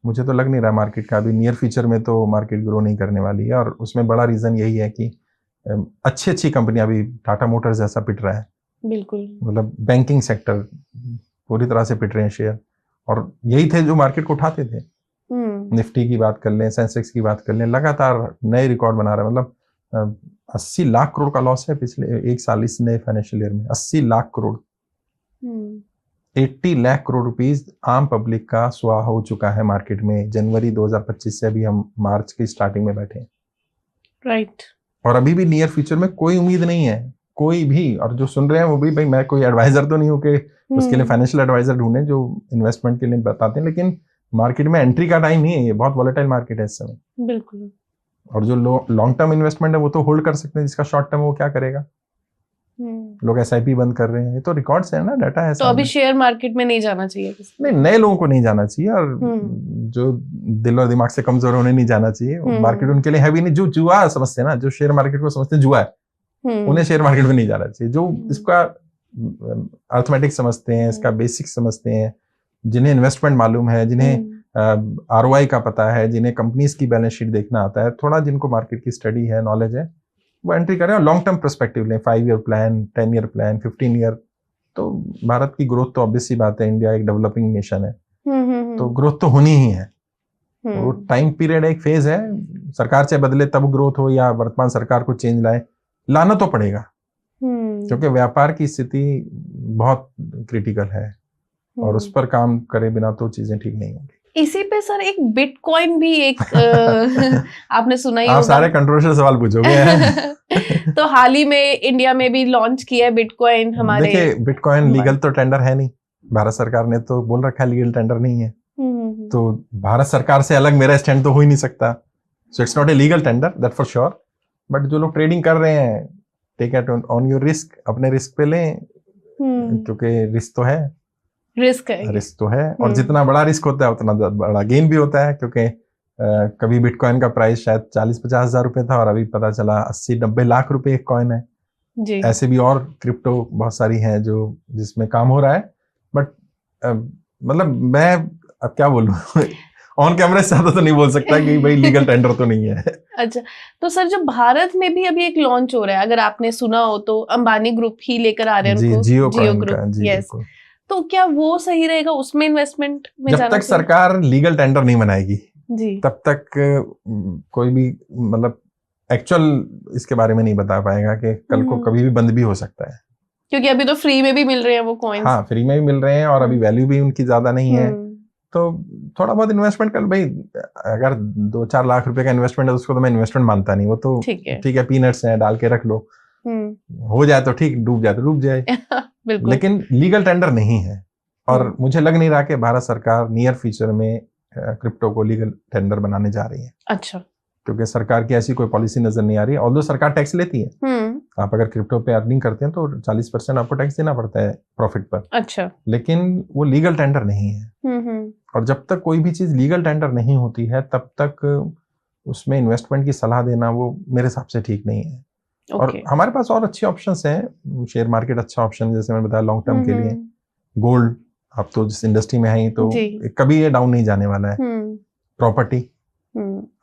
मुझे तो लग नहीं रहा मार्केट का अभी नियर फ्यूचर में तो मार्केट ग्रो नहीं करने वाली है, और उसमें बड़ा रीजन यही है कि अच्छी कंपनियां, अभी टाटा मोटर्स जैसा पिट रहा है, बिल्कुल, मतलब बैंकिंग सेक्टर पूरी तरह से पिट रहे हैं शेयर, और यही थे जो मार्केट को उठाते थे। निफ्टी की बात कर लें, सेंसेक्स की बात कर लें, लगातार नए रिकॉर्ड बना रहे हैं। मतलब 80 लाख करोड़ का लॉस है पिछले एक साल, इस नए फाइनेंशियल ईयर में 80 लाख करोड़, 80 लाख करोड़ रुपीस आम पब्लिक का स्वाहा हो चुका है मार्केट में। जनवरी 2025 से अभी हम मार्च की स्टार्टिंग में बैठे हैं, राइट। और अभी भी नियर फ्यूचर में कोई उम्मीद नहीं है, कोई भी। और जो सुन रहे हैं वो भी, भाई मैं कोई एडवाइजर तो नहीं हूँ कि उसके लिए फाइनेंशियल एडवाइजर ढूंढे जो इन्वेस्टमेंट के लिए बताते हैं, लेकिन मार्केट में एंट्री का टाइम नहीं है, ये बहुत वॉलेटाइल मार्केट है इस समय। बिल्कुल। और जो लॉन्ग टर्म इन्वेस्टमेंट है वो तो होल्ड कर सकते हैं, जिसका शॉर्ट टर्म है वो क्या करेगा? लोग SIP बंद कर रहे हैं, ये तो रिकॉर्ड्स है ना, डाटा है। तो अभी शेयर मार्केट में नहीं जाना चाहिए? नहीं, नए लोगों को नहीं जाना चाहिए, और जो दिल और दिमाग से कमजोर है उन्हें नहीं जाना चाहिए। मार्केट उनके लिए है भी नहीं। जो जुआ समझते हैं ना, जो शेयर मार्केट को समझते हैं जुआ है, उन्हें शेयर मार्केट में नहीं जाना चाहिए। जो इसका अर्थमेटिक्स समझते हैं, इसका बेसिक समझते हैं, जिन्हें इन्वेस्टमेंट मालूम है, जिन्हें ROI का पता है, जिन्हें कंपनीज की बैलेंस शीट देखना आता है, थोड़ा जिनको मार्केट की स्टडी है, नॉलेज है, वो एंट्री करें और लॉन्ग टर्म पर्सपेक्टिव लें। 5 year plan, 10 year plan, 15 year. तो भारत की ग्रोथ तो ऑब्वियस सी बात है, इंडिया एक डेवलपिंग नेशन है, तो ग्रोथ तो होनी ही है। वो टाइम पीरियड, एक फेज है, सरकार चाहे बदले तब ग्रोथ हो या वर्तमान सरकार को चेंज लाना तो पड़ेगा, क्योंकि व्यापार की स्थिति बहुत क्रिटिकल है, और उस पर काम करे बिना तो चीजें ठीक नहीं होंगी। इसी पे सर एक बिटकॉइन भी एक आपने सुना ही होगा। आप सारे कंट्रोवर्शियल सवाल पूछोगे। तो हाल ही में इंडिया में भी लॉन्च किया है बिटकॉइन हमारे। देखिए बिटकॉइन लीगल तो टेंडर है नहीं, भारत सरकार ने तो बोल रखा है लीगल टेंडर नहीं है, तो भारत सरकार से अलग मेरा स्टैंड तो हो ही नहीं सकता। So it's not a legal tender, that for sure. But जो लोग ट्रेडिंग कर रहे हैं, take it on your risk, अपने रिस्क पे लें, क्योंकि रिस्क तो है। और जितना बड़ा रिस्क होता है उतना बड़ा गेन भी होता है, क्योंकि कभी बिटकॉइन का प्राइस शायद 40-50 हज़ार रुपए था और अभी पता चला 80-90 लाख रुपए एक कॉइन है जी। ऐसे भी और क्रिप्टो बहुत सारी हैं जो जिसमें काम हो रहा है। बट मतलब मैं अब क्या बोलूं ऑन कैमरे से ज्यादा तो नहीं बोल सकता कि भाई लीगल टेंडर तो नहीं है। अच्छा, तो सर जो भारत में भी अभी एक लॉन्च हो रहा है, अगर आपने सुना हो तो अंबानी ग्रुप ही लेकर आ रहे हैं उनको, जियो ग्रुप। यस, तो क्या वो सही रहेगा उसमें इन्वेस्टमेंट में? जब तक सरकार लीगल टेंडर नहीं बनाएगी जी, तब तक कोई भी मतलब एक्चुअल इसके बारे में नहीं बता पाएगा कि कल को कभी भी बंद भी हो सकता है, क्योंकि अभी तो फ्री में भी मिल रहे हैं वो कॉइन्स। हाँ, फ्री में भी मिल रहे हैं और अभी वैल्यू भी उनकी ज्यादा नहीं है, तो थोड़ा बहुत इन्वेस्टमेंट कर भाई। अगर 2-4 लाख रुपए का इन्वेस्टमेंट है उसको तो मैं इन्वेस्टमेंट मानता नहीं, वो तो ठीक है पीनट्स है, डाल के रख लो, हो जाए तो ठीक, डूब जाए तो डूब जाए। लेकिन लीगल टेंडर नहीं है, और मुझे लग नहीं रहा कि भारत सरकार नियर फ्यूचर में क्रिप्टो को लीगल टेंडर बनाने जा रही है। अच्छा, क्योंकि सरकार की ऐसी कोई पॉलिसी नजर नहीं आ रही है। ऑल्दो सरकार टैक्स लेती है, आप अगर क्रिप्टो पे अर्निंग करते हैं तो 40% आपको टैक्स देना पड़ता है प्रॉफिट पर। अच्छा, लेकिन वो लीगल टेंडर नहीं है। और जब तक कोई भी चीज लीगल टेंडर नहीं होती है तब तक उसमें इन्वेस्टमेंट की सलाह देना वो मेरे हिसाब से ठीक नहीं है। और हमारे पास और अच्छे ऑप्शंस हैं, शेयर मार्केट अच्छा ऑप्शन है, जैसे मैंने बताया लॉन्ग टर्म के लिए। गोल्ड, आप तो जिस इंडस्ट्री में हैं तो कभी ये डाउन नहीं जाने वाला है। प्रॉपर्टी,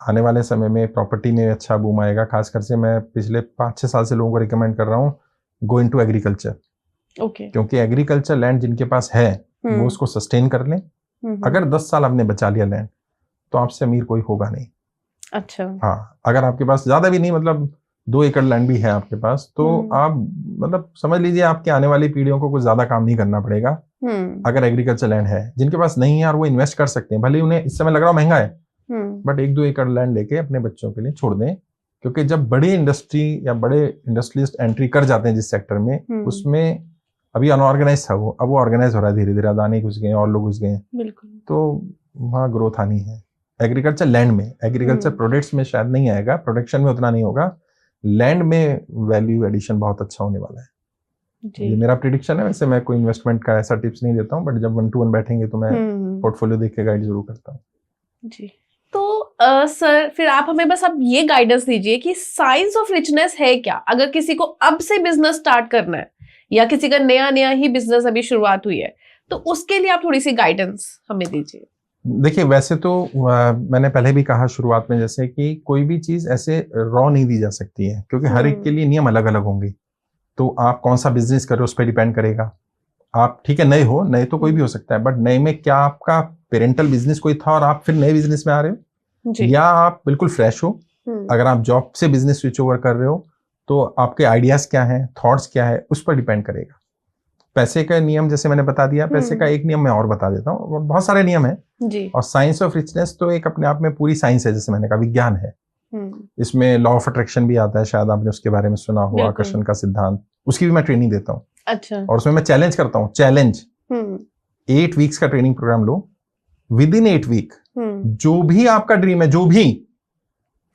आने वाले समय में प्रॉपर्टी में अच्छा बूम आएगा। खासकर से मैं पिछले 5-6 साल से लोगों को रिकमेंड कर रहा हूँ, गो इनटू एग्रीकल्चर। क्योंकि एग्रीकल्चर लैंड जिनके पास है वो उसको सस्टेन कर लें। अगर 10 साल आपने बचा लिया लैंड तो आपसे अमीर कोई होगा नहीं। अच्छा, हाँ, अगर आपके पास ज्यादा भी नहीं, मतलब 2 एकड़ लैंड भी है आपके पास, तो आप मतलब समझ लीजिए आपके आने वाली पीढ़ियों को कुछ ज्यादा काम नहीं करना पड़ेगा अगर एग्रीकल्चर लैंड है। जिनके पास नहीं है और वो इन्वेस्ट कर सकते हैं, भले उन्हें इस समय लग रहा महंगा है, बट 1-2 एकड़ लैंड लेके अपने बच्चों के लिए छोड़ दें। क्योंकि जब बड़ी इंडस्ट्री या बड़े इंडस्ट्रियलिस्ट एंट्री कर जाते हैं जिस सेक्टर में, उसमें अभी अनऑर्गेनाइज था वो, अब वो ऑर्गेनाइज हो रहा है धीरे धीरे। अदानी घुस गए और लोग घुस गए, तो वहाँ ग्रोथ आनी है एग्रीकल्चर लैंड में। एग्रीकल्चर प्रोडक्ट्स में शायद नहीं आएगा, प्रोडक्शन में उतना नहीं होगा, लैंड में वैल्यू एडिशन बहुत अच्छा होने वाला है। ये मेरा प्रिडिक्शन है। वैसे मैं कोई इन्वेस्टमेंट का ऐसा टिप्स नहीं देता हूँ, बट जब 1-to-1 बैठेंगे तो मैं पोर्टफोलियो देख के गाइड जरूर करता हूँ जी। तो सर फिर आप हमें बस अब ये गाइडेंस दीजिए कि साइंस ऑफ रिचनेस है क्या, अगर किसी को अब से बिजनेस स्टार्ट करना है या किसी का नया ही बिजनेस अभी शुरुआत हुई है, तो उसके लिए आप थोड़ी सी गाइडेंस हमें दीजिए। देखिए, वैसे तो मैंने पहले भी कहा शुरुआत में, जैसे कि कोई भी चीज ऐसे रॉ नहीं दी जा सकती है, क्योंकि हर एक के लिए नियम अलग अलग होंगे। तो आप कौन सा बिजनेस कर रहे हो उस पर डिपेंड करेगा। आप ठीक है नए हो, नए तो कोई भी हो सकता है, बट नए में क्या आपका पेरेंटल बिजनेस कोई था और आप फिर नए बिजनेस में आ रहे हो, या आप बिल्कुल फ्रेश हो। अगर आप जॉब से बिजनेस स्विच ओवर कर रहे हो तो आपके आइडियाज क्या हैं, थॉट्स क्या है, उस पर डिपेंड करेगा। पैसे का नियम जैसे मैंने बता दिया, पैसे का एक नियम मैं और बता देता हूँ, बहुत सारे नियम है। और साइंस ऑफ रिचनेस तो एक अपने आप में पूरी साइंस है, जैसे मैंने कहा विज्ञान है। इसमें लॉ ऑफ अट्रैक्शन भी आता है, शायद आपने उसके बारे में सुना हो, आकर्षण का सिद्धांत, उसकी भी मैं ट्रेनिंग देता हूँ। अच्छा। और उसमें मैं चैलेंज करता हूँ, चैलेंज 8 वीक्स का ट्रेनिंग प्रोग्राम लो, विद इन 8 वीक जो भी आपका ड्रीम है, जो भी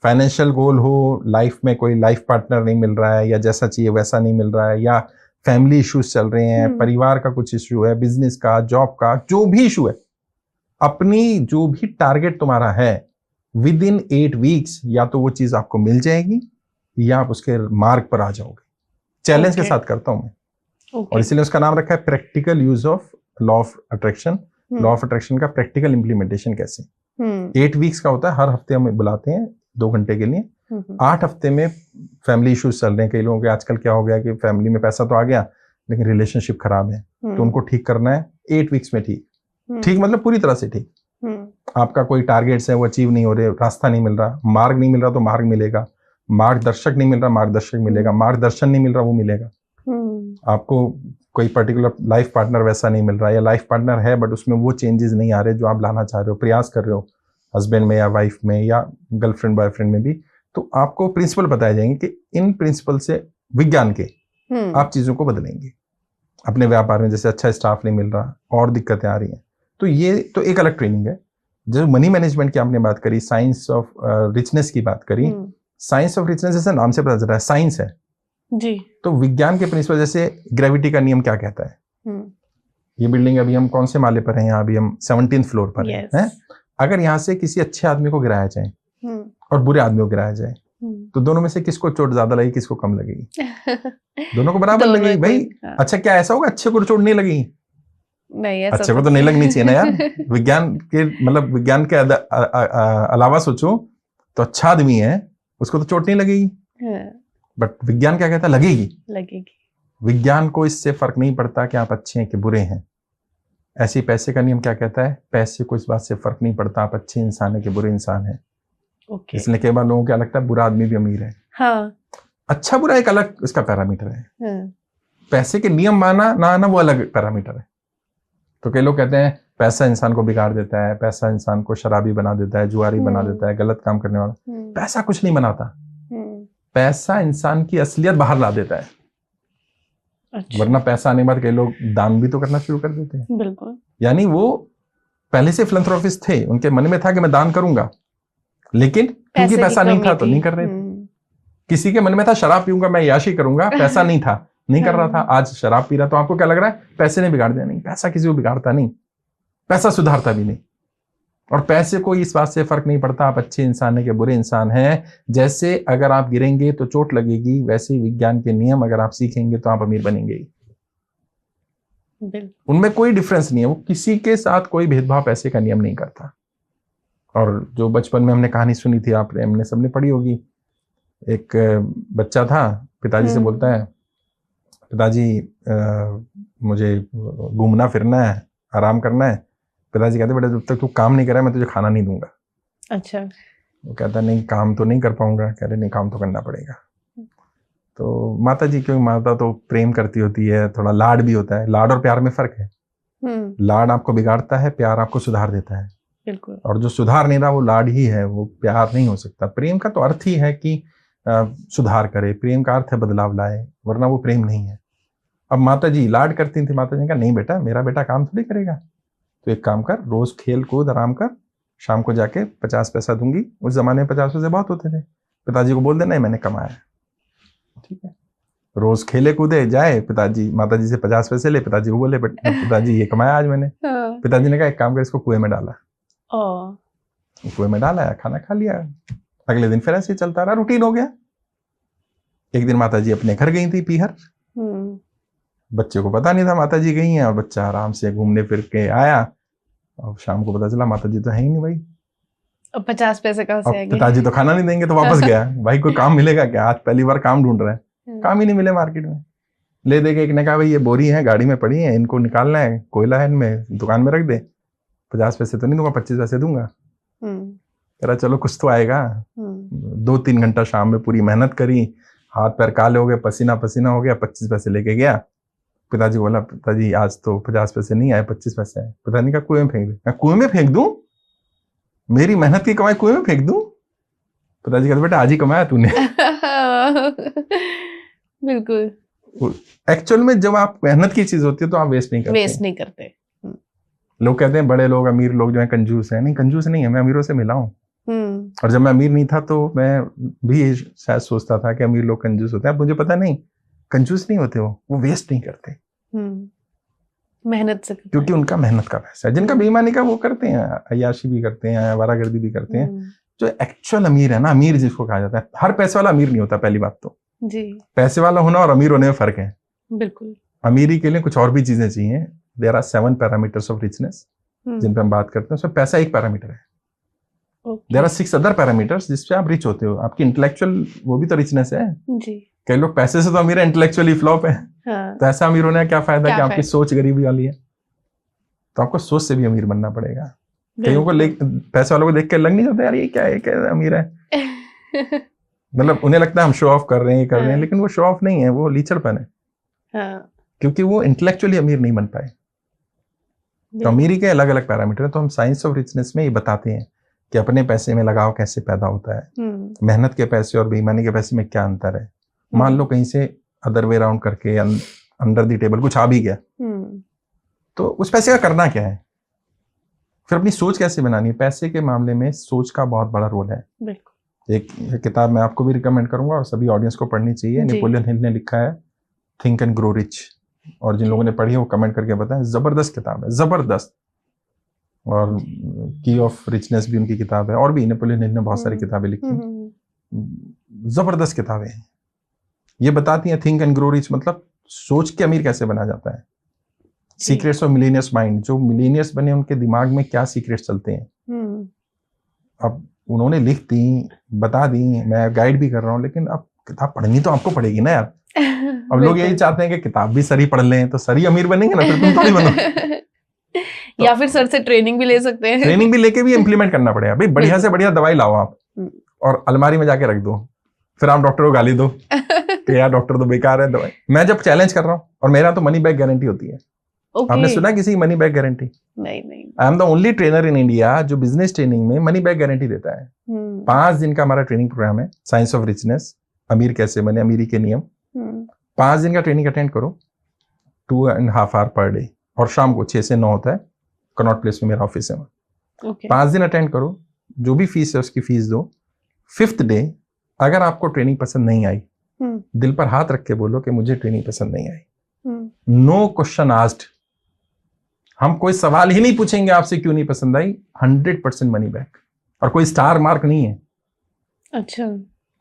फाइनेंशियल गोल हो, लाइफ में कोई लाइफ पार्टनर नहीं मिल रहा है या जैसा चाहिए वैसा नहीं मिल रहा है, या फैमिली इश्यूज चल रहे हैं, परिवार का कुछ इश्यू है, बिजनेस का, जॉब का, जो भी इशू है, अपनी जो भी टारगेट तुम्हारा है, विद इन 8 वीक्स या तो वो चीज आपको मिल जाएगी या आप उसके मार्ग पर आ जाओगे। चैलेंज के साथ करता हूं मैं। और इसीलिए उसका नाम रखा है practical use of law of attraction. Law of attraction का प्रैक्टिकल इंप्लीमेंटेशन कैसे। 8 वीक्स का होता है, हर हफ्ते हम बुलाते हैं 2 घंटे के लिए। 8 हफ्ते में फैमिली इश्यूज चल रहे हैं, कई लोगों के आजकल क्या हो गया कि फैमिली में पैसा तो आ गया लेकिन रिलेशनशिप खराब है, तो उनको ठीक करना है 8 वीक्स में। ठीक मतलब पूरी तरह से ठीक। आपका कोई टारगेट्स है वो अचीव नहीं हो रहे, रास्ता नहीं मिल रहा, मार्ग नहीं मिल रहा तो मार्ग मिलेगा, मार्गदर्शक नहीं मिल रहा मार्गदर्शक मिलेगा, मार्गदर्शन नहीं मिल रहा वो मिलेगा। आपको कोई पर्टिकुलर लाइफ पार्टनर वैसा नहीं मिल रहा, या लाइफ पार्टनर है बट उसमें वो चेंजेस नहीं आ रहे जो आप लाना चाह रहे हो, प्रयास कर रहे हो हस्बैंड में या वाइफ में या गर्लफ्रेंड बॉयफ्रेंड में भी, तो आपको प्रिंसिपल बताए जाएंगे कि इन प्रिंसिपल से विज्ञान के आप चीजों को बदलेंगे। अपने व्यापार में जैसे अच्छा स्टाफ नहीं मिल रहा और दिक्कतें आ रही हैं, तो ये तो एक अलग ट्रेनिंग है। जो मनी मैनेजमेंट की आपने बात करी, साइंस ऑफ रिचनेस की बात करी, साइंस ऑफ रिचनेस जैसे नाम से पता चल रहा है साइंस है जी। तो विज्ञान के प्रिंसिपल, जैसे ग्रेविटी का नियम क्या कहता है, ये बिल्डिंग अभी हम कौन से माले पर हैं, यहाँ अभी हम 17th फ्लोर पर हैं। अगर यहाँ से किसी अच्छे आदमी को गिराया जाए और बुरे आदमी को गिराया जाए तो दोनों में से किसको चोट ज्यादा लगी, किसको कम लगेगी? दोनों को बराबर लगेगी भाई। हाँ। अच्छा, क्या ऐसा होगा अच्छे को चोट नहीं लगेगी? नहीं, अच्छे को तो नहीं लगनी चाहिए ना यार। विज्ञान के मतलब विज्ञान के अलावा सोचो तो अच्छा आदमी है उसको तो चोट नहीं लगेगी, बट विज्ञान क्या कहता है, लगेगी। विज्ञान को इससे फर्क नहीं पड़ता कि आप अच्छे हैं कि बुरे हैं। ऐसे ही पैसे का नियम क्या कहता है, पैसे को इस बात से फर्क नहीं पड़ता आप अच्छे इंसान है कि बुरे इंसान है। इसलिए कई बार लोगों को क्या लगता है बुरा आदमी भी अमीर है। हाँ। अच्छा बुरा एक अलग इसका पैरामीटर है। हाँ। पैसे के नियम माना ना आना वो अलग पैरामीटर है। तो कई लोग कहते हैं पैसा इंसान को बिगाड़ देता है, पैसा इंसान को शराबी बना देता है, जुआरी बना देता है, गलत काम करने वाला। पैसा कुछ नहीं बनाता, पैसा इंसान की असलियत बाहर ला देता है। अच्छा। वरना पैसा आने के बाद कई लोग दान भी तो करना शुरू कर देते हैं। बिल्कुल। यानी वो पहले से फिलैंथ्रोपिस्ट थे, उनके मन में था कि मैं दान करूंगा, लेकिन क्योंकि पैसा नहीं था तो नहीं कर रहे थे। किसी के मन में था शराब पीऊंगा, मैं याशी करूंगा, पैसा नहीं था, नहीं कर रहा था। आज शराब पी रहा, तो आपको क्या लग रहा है पैसे ने बिगाड़ दिया? नहीं, पैसा किसी को बिगाड़ता नहीं, पैसा सुधारता भी नहीं। और पैसे को इस बात से फर्क नहीं पड़ता आप अच्छे इंसान है कि बुरे इंसान हैं। जैसे अगर आप गिरेंगे तो चोट लगेगी, वैसे विज्ञान के नियम अगर आप सीखेंगे तो आप अमीर बनेंगे। उनमें कोई डिफरेंस नहीं है, वो किसी के साथ कोई भेदभाव पैसे का नियम नहीं करता। और जो बचपन में हमने कहानी सुनी थी, आपने हमने सबने पढ़ी होगी, एक बच्चा था, पिताजी से बोलता है, पिताजी मुझे घूमना फिरना है, आराम करना है। पिताजी कहते बेटा जब तक तू काम नहीं करे मैं तुझे खाना नहीं दूंगा। अच्छा। वो कहता नहीं काम तो नहीं कर पाऊंगा। कह रहे नहीं काम तो करना पड़ेगा। तो माता जी, क्योंकि माता तो प्रेम करती होती है, थोड़ा लाड भी होता है, लाड और प्यार में फर्क है। लाड आपको बिगाड़ता है, प्यार आपको सुधार देता है। बिल्कुल। और जो सुधार नहीं रहा वो लाड ही है, वो प्यार नहीं हो सकता। प्रेम का तो अर्थ ही है कि सुधार करे, प्रेम का अर्थ है बदलाव लाए, वरना वो प्रेम नहीं है। अब माता जी लाड करती थी, माता जी ने कहा नहीं बेटा मेरा बेटा काम थोड़ी करेगा, तो एक काम कर, रोज खेल कूद आराम कर, शाम को जाके 50 पैसा दूंगी। उस जमाने में 50 पैसे बहुत होते थे। पिताजी को बोल देना मैंने कमाया, ठीक है। रोज खेले कूदे जाए, पिताजी माता जी से 50 पैसे ले, पिताजी को बोले पिताजी ये कमाया आज मैंने। पिताजी ने कहा एक काम कर, इसको कुएं में डाला। कुएं में डाला, खाना खा लिया। अगले दिन फिर ऐसे चलता रहा, रूटीन हो गया। एक दिन माता जी अपने घर गई थी पीहर, बच्चे को पता नहीं था माता जी गई हैं, और बच्चा आराम से घूमने फिर के आया, और शाम को पता चला माता जी तो है ही नहीं भाई। अब 50 पैसे कहाँ से आएंगे? पिताजी तो खाना नहीं देंगे, तो वापस गया। भाई कोई काम मिलेगा क्या? आज पहली बार काम ढूंढ रहा है, काम ही नहीं मिले मार्केट में। ले दे के एक ने कहा भाई ये बोरी है, गाड़ी में पड़ी है, इनको निकालना है, कोयला है इनमें, दुकान में रख दे। 50 पैसे तो नहीं दूंगा, 25 पैसे दूंगा। कह रहा चलो कुछ तो आएगा। 2-3 घंटा शाम में पूरी मेहनत करी, हाथ पैर काले हो गए, पसीना पसीना हो गया, 25 पैसे लेके गया। पिताजी बोला पिताजी आज तो 50 पैसे नहीं आए, 25 पैसे आए। पिताजी का कुएं में फेंक दे। कुएं में फेंक दूं? मेरी मेहनत की कमाई कुएं में फेंक दूं? पिताजी कहते बेटा आज ही कमाया तूने। बिल्कुल। एक्चुअल में जब आप मेहनत की चीज होती है तो आप वेस्ट नहीं करते। लोग कहते हैं बड़े लोग अमीर लोग जो है कंजूस है। नहीं, कंजूस नहीं है, मैं अमीरों से मिला हूँ। और जब मैं अमीर नहीं था तो मैं भी शायद सोचता था कि अमीर लोग कंजूस होते हैं। अब मुझे पता नहीं, कंजूस नहीं होते, वो वेस्ट नहीं करते मेहनत से, क्योंकि उनका मेहनत का पैसा है। जिनका बेईमानी का वो करते हैं, अय्याशी भी करते हैं, आवारागर्दी भी करते हैं। जो एक्चुअल अमीर है ना, अमीर जिसको कहा जाता है, हर पैसे वाला अमीर नहीं होता। पहली बात तो जी, पैसे वाला होना और अमीर होने में फर्क है। बिल्कुल। अमीरी के लिए कुछ और भी चीजें चाहिए। There are 7 parameters of richness जिन पे हम बात करते हैं, उसमें पैसा एक पैरामीटर है। देयर आर 6 अदर पैरामीटर्स जिसपे आप रिच होते हो। आपकी इंटेलेक्चुअल वो भी तो रिचनेस है जी। कई लोग पैसे से तो अमीर है, इंटेलेक्चुअली फ्लॉप है। हाँ। तो ऐसा अमीर होने का क्या फायदा कि आपकी सोच गरीबी वाली है। तो आपको सोच से भी अमीर बनना पड़ेगा। कईयों को पैसे वालों को देख के लग नहीं जाता यार ये क्या है, अमीर है। मतलब उन्हें लगता है हम शो ऑफ कर रहे हैं, हाँ। लेकिन वो शो ऑफ नहीं है, वो लीचड़पन है। हाँ। क्योंकि वो इंटेलेक्चुअली अमीर नहीं बन पाए। तो अमीरी के अलग अलग पैरामीटर है। तो हम साइंस ऑफ रिचनेस में ये बताते हैं कि अपने पैसे में लगाव कैसे पैदा होता है, मेहनत के पैसे और बेईमानी के पैसे में क्या अंतर है। मान लो कहीं से अदर वे राउंड करके अंडर द टेबल कुछ आ भी गया, तो उस पैसे का करना क्या है? फिर अपनी सोच कैसे बनानी है? पैसे के मामले में सोच का बहुत बड़ा रोल है। बिल्कुल। एक किताब मैं आपको भी रिकमेंड करूंगा और सभी ऑडियंस को पढ़नी चाहिए, नेपोलियन हिल ने लिखा है थिंक एंड ग्रो रिच, और जिन लोगों ने पढ़ी है वो कमेंट करके बताएं, जबरदस्त किताब है, जबरदस्त। और की ऑफ रिचनेस भी उनकी किताब है, और भी नेपोलियन हिल ने बहुत सारी किताबें लिखी हैं, जबरदस्त किताबें हैं। ये बताती हैं थिंक एंड ग्रो रिच मतलब सोच के अमीर कैसे बना जाता है, सीक्रेट्स ऑफ मिलेनियर्स माइंड, जो मिलेनियर्स बने उनके दिमाग में क्या सीक्रेट्स चलते हैं। अब उन्होंने लिख दी, बता दी, मैं गाइड भी कर रहा हूँ, लेकिन अब किताब पढ़नी तो आपको पड़ेगी ना यार। अब लोग यही चाहते हैं कि किताब भी सर ही पढ़ लें तो सर ही अमीर बनेंगे ना, फिर तुम थोड़ी बनो। या फिर सर से ट्रेनिंग भी ले सकते हैं। ट्रेनिंग भी लेके भी इम्प्लीमेंट करना पड़ेगा भाई। बढ़िया से बढ़िया दवाई लाओ आप और अलमारी में जाके रख दो, फिर आप डॉक्टर को गाली दो कि यार डॉक्टर तो बेकार है दवाई। मैं जब चैलेंज कर रहा हूँ, और मेरा तो मनी बैक गारंटी होती है। आपने सुना किसी की मनी बैक गारंटी? नहीं। I am the only trainer in India जो बिजनेस ट्रेनिंग में मनी बैक गारंटी देता है। 5 दिन का हमारा ट्रेनिंग प्रोग्राम है, साइंस ऑफ रिचनेस, अमीर कैसे बने, अमीरी के नियम। 5 दिन का ट्रेनिंग अटेंड करो, 2.5 आवर पर डे, और शाम को 6 से 9 होता है, कनॉट प्लेस में मेरा ऑफिस है। 5 दिन अटेंड करो, जो भी फीस है उसकी फीस दो। 5th डे अगर आपको ट्रेनिंग पसंद नहीं आई, दिल पर हाथ रख के बोलो कि मुझे ट्रेनिंग पसंद नहीं आई। नो क्वेश्चन आस्क्ड, हम कोई सवाल ही नहीं पूछेंगे आपसे क्यों नहीं पसंद आई, 100% मनी बैक। और कोई स्टार मार्क नहीं है। अच्छा,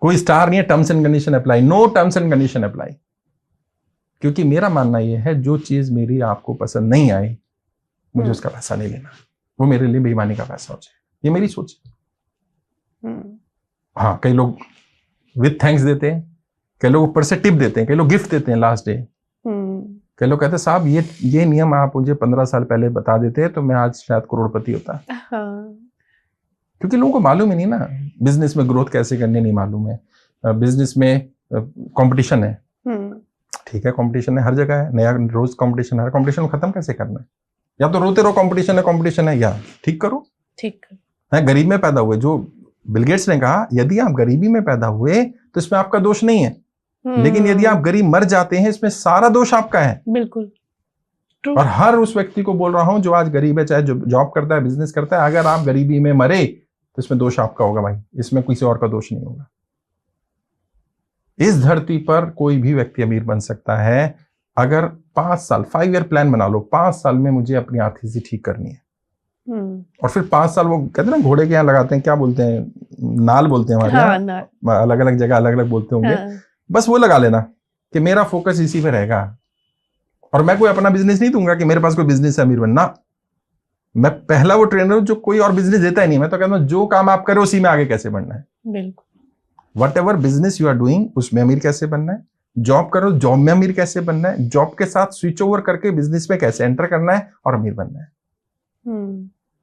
कोई स्टार नहीं है, terms and condition apply, no terms and condition apply. क्योंकि मेरा मानना यह है जो चीज मेरी आपको पसंद नहीं आई, मुझे उसका पैसा नहीं लेना, वो मेरे लिए बेईमानी का पैसा हो जाए, ये मेरी सोच है। हाँ, कई लोग विद थैंक्स देते हैं, कई लोग ऊपर से टिप देते हैं, कई लोग गिफ्ट देते हैं लास्ट डे। कई लोग कहते हैं साहब ये नियम आप मुझे 15 साल पहले बता देते तो मैं आज शायद करोड़पति होता। क्योंकि लोगों को मालूम ही नहीं ना, बिजनेस में ग्रोथ कैसे करनी नहीं मालूम है। बिजनेस में कंपटीशन है, ठीक है, कंपटीशन है, हर जगह है, नया रोज कंपटीशन है। कंपटीशन को खत्म कैसे करना है? या तो रोते रहो कंपटीशन है, या ठीक करो। ठीक है, गरीब में पैदा हुए, जो बिल गेट्स ने कहा यदि आप गरीबी में पैदा हुए तो इसमें आपका दोष नहीं है, लेकिन यदि आप गरीब मर जाते हैं इसमें सारा दोष आपका है। बिल्कुल। और हर उस व्यक्ति को बोल रहा हूं जो आज गरीब है, चाहे जो जॉब करता है, बिजनेस करता है, अगर आप गरीबी में मरे तो इसमें दोष आपका होगा भाई, इसमें किसी और का दोष नहीं होगा। इस धरती पर कोई भी व्यक्ति अमीर बन सकता है अगर 5 साल 5 ईयर प्लान बना लो, 5 साल में मुझे अपनी आर्थिक स्थिति ठीक करनी है। और फिर 5 साल, वो कहते हैं ना घोड़े के यहाँ लगाते हैं, क्या बोलते हैं, नाल बोलते हैं हमारे यहाँ, अलग अलग जगह अलग अलग बोलते होंगे। बस वो लगा लेना कि मेरा फोकस इसी पे रहेगा, और मैं कोई अपना बिजनेस नहीं दूंगा कि मेरे पास कोई बिजनेस है अमीर बनना। मैं पहला वो ट्रेनर हूं जो कोई और बिजनेस देता ही नहीं। मैं तो कहता हूं जो काम आप करो उसी में आगे कैसे बढ़ना है। बिल्कुल। Whatever business you are doing उसमें अमीर कैसे बनना है, जॉब करो जॉब में अमीर कैसे बनना है, जॉब के साथ स्विच ओवर करके बिजनेस में कैसे एंटर करना है और अमीर बनना है।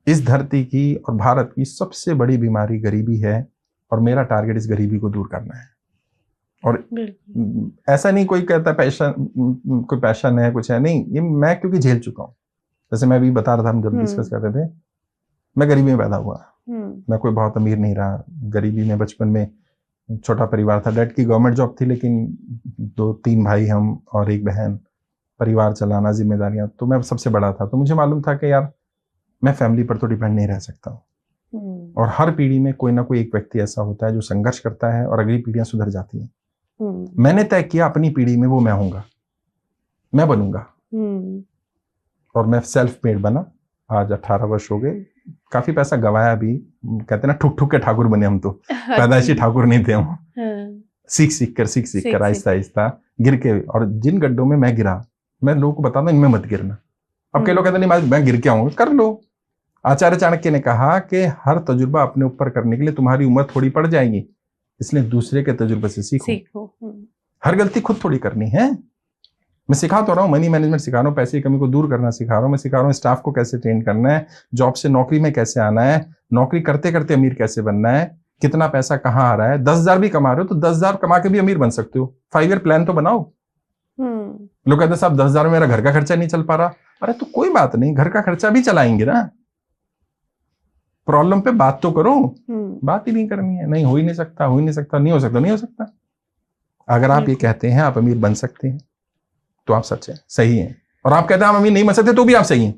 इस धरती की और भारत की सबसे बड़ी बीमारी गरीबी है, और मेरा टारगेट इस गरीबी को दूर करना है। और ऐसा नहीं कोई कहता पैशन, कोई पैशन है कुछ है, नहीं, ये मैं क्योंकि झेल चुका हूं। जैसे मैं अभी बता रहा था, हम जब डिस्कस कर रहे थे, मैं गरीबी में पैदा हुआ, मैं कोई बहुत अमीर नहीं रहा। गरीबी में बचपन में छोटा परिवार था, डैड की गवर्नमेंट जॉब थी, लेकिन 2-3 भाई हम और एक बहन, परिवार चलाना, जिम्मेदारियां, तो मैं सबसे बड़ा था। तो मुझे मालूम था कि यार मैं फैमिली पर तो डिपेंड नहीं रह सकता। और हर पीढ़ी में कोई ना कोई एक व्यक्ति ऐसा होता है जो संघर्ष करता है और अगली पीढ़ियां सुधर जाती हैं। मैंने तय किया अपनी पीढ़ी में वो मैं होऊंगा, मैं बनूंगा। और मैं सेल्फ मेड बना। आज 18 वर्ष हो गए, काफी पैसा गवाया भी। कहते हैं ना ठुक ठुक के ठाकुर बने हम तो, पैदाइशी ठाकुर नहीं थे हम। सीख कर आहिस्ता आहिस्ता गिर के, और जिन गड्ढों में मैं गिरा, मैं लोगों को बताता हूं इनमें मत गिरना। अब कई लोग कहते नहीं मैं गिर के आऊंगा, कर लो। आचार्य चाणक्य ने कहा कि हर तजुर्बा अपने ऊपर करने के लिए तुम्हारी उम्र थोड़ी पड़ जाएगी, इसलिए दूसरे के तजुर्बे से सीखो। हर गलती खुद थोड़ी करनी है। मैं सिखा तो रहा हूँ, मनी मैनेजमेंट सिखा रहा हूँ, पैसे की कमी को दूर करना सिखा रहा हूँ, मैं सिखा रहा हूँ स्टाफ को कैसे ट्रेन करना है, जॉब से नौकरी में कैसे आना है, नौकरी करते करते अमीर कैसे बनना है, कितना पैसा कहाँ आ रहा है। 10,000 भी कमा रहे हो तो 10,000 कमा के भी अमीर बन सकते हो। 5 ईयर प्लान तो बनाओ। लोग कहते हैं साहब 10,000 में मेरा घर का खर्चा नहीं चल पा रहा। अरे तो कोई बात नहीं, घर का खर्चा भी चलाएंगे ना। प्रॉब्लम पे बात तो करो। बात ही नहीं करनी है, नहीं हो ही नहीं सकता, नहीं हो सकता। अगर आप ये कहते हैं आप अमीर बन सकते हैं तो आप सच है, सही है। और आप कहते हैं हम अमीर नहीं बन सकते, तो भी आप सही हैं।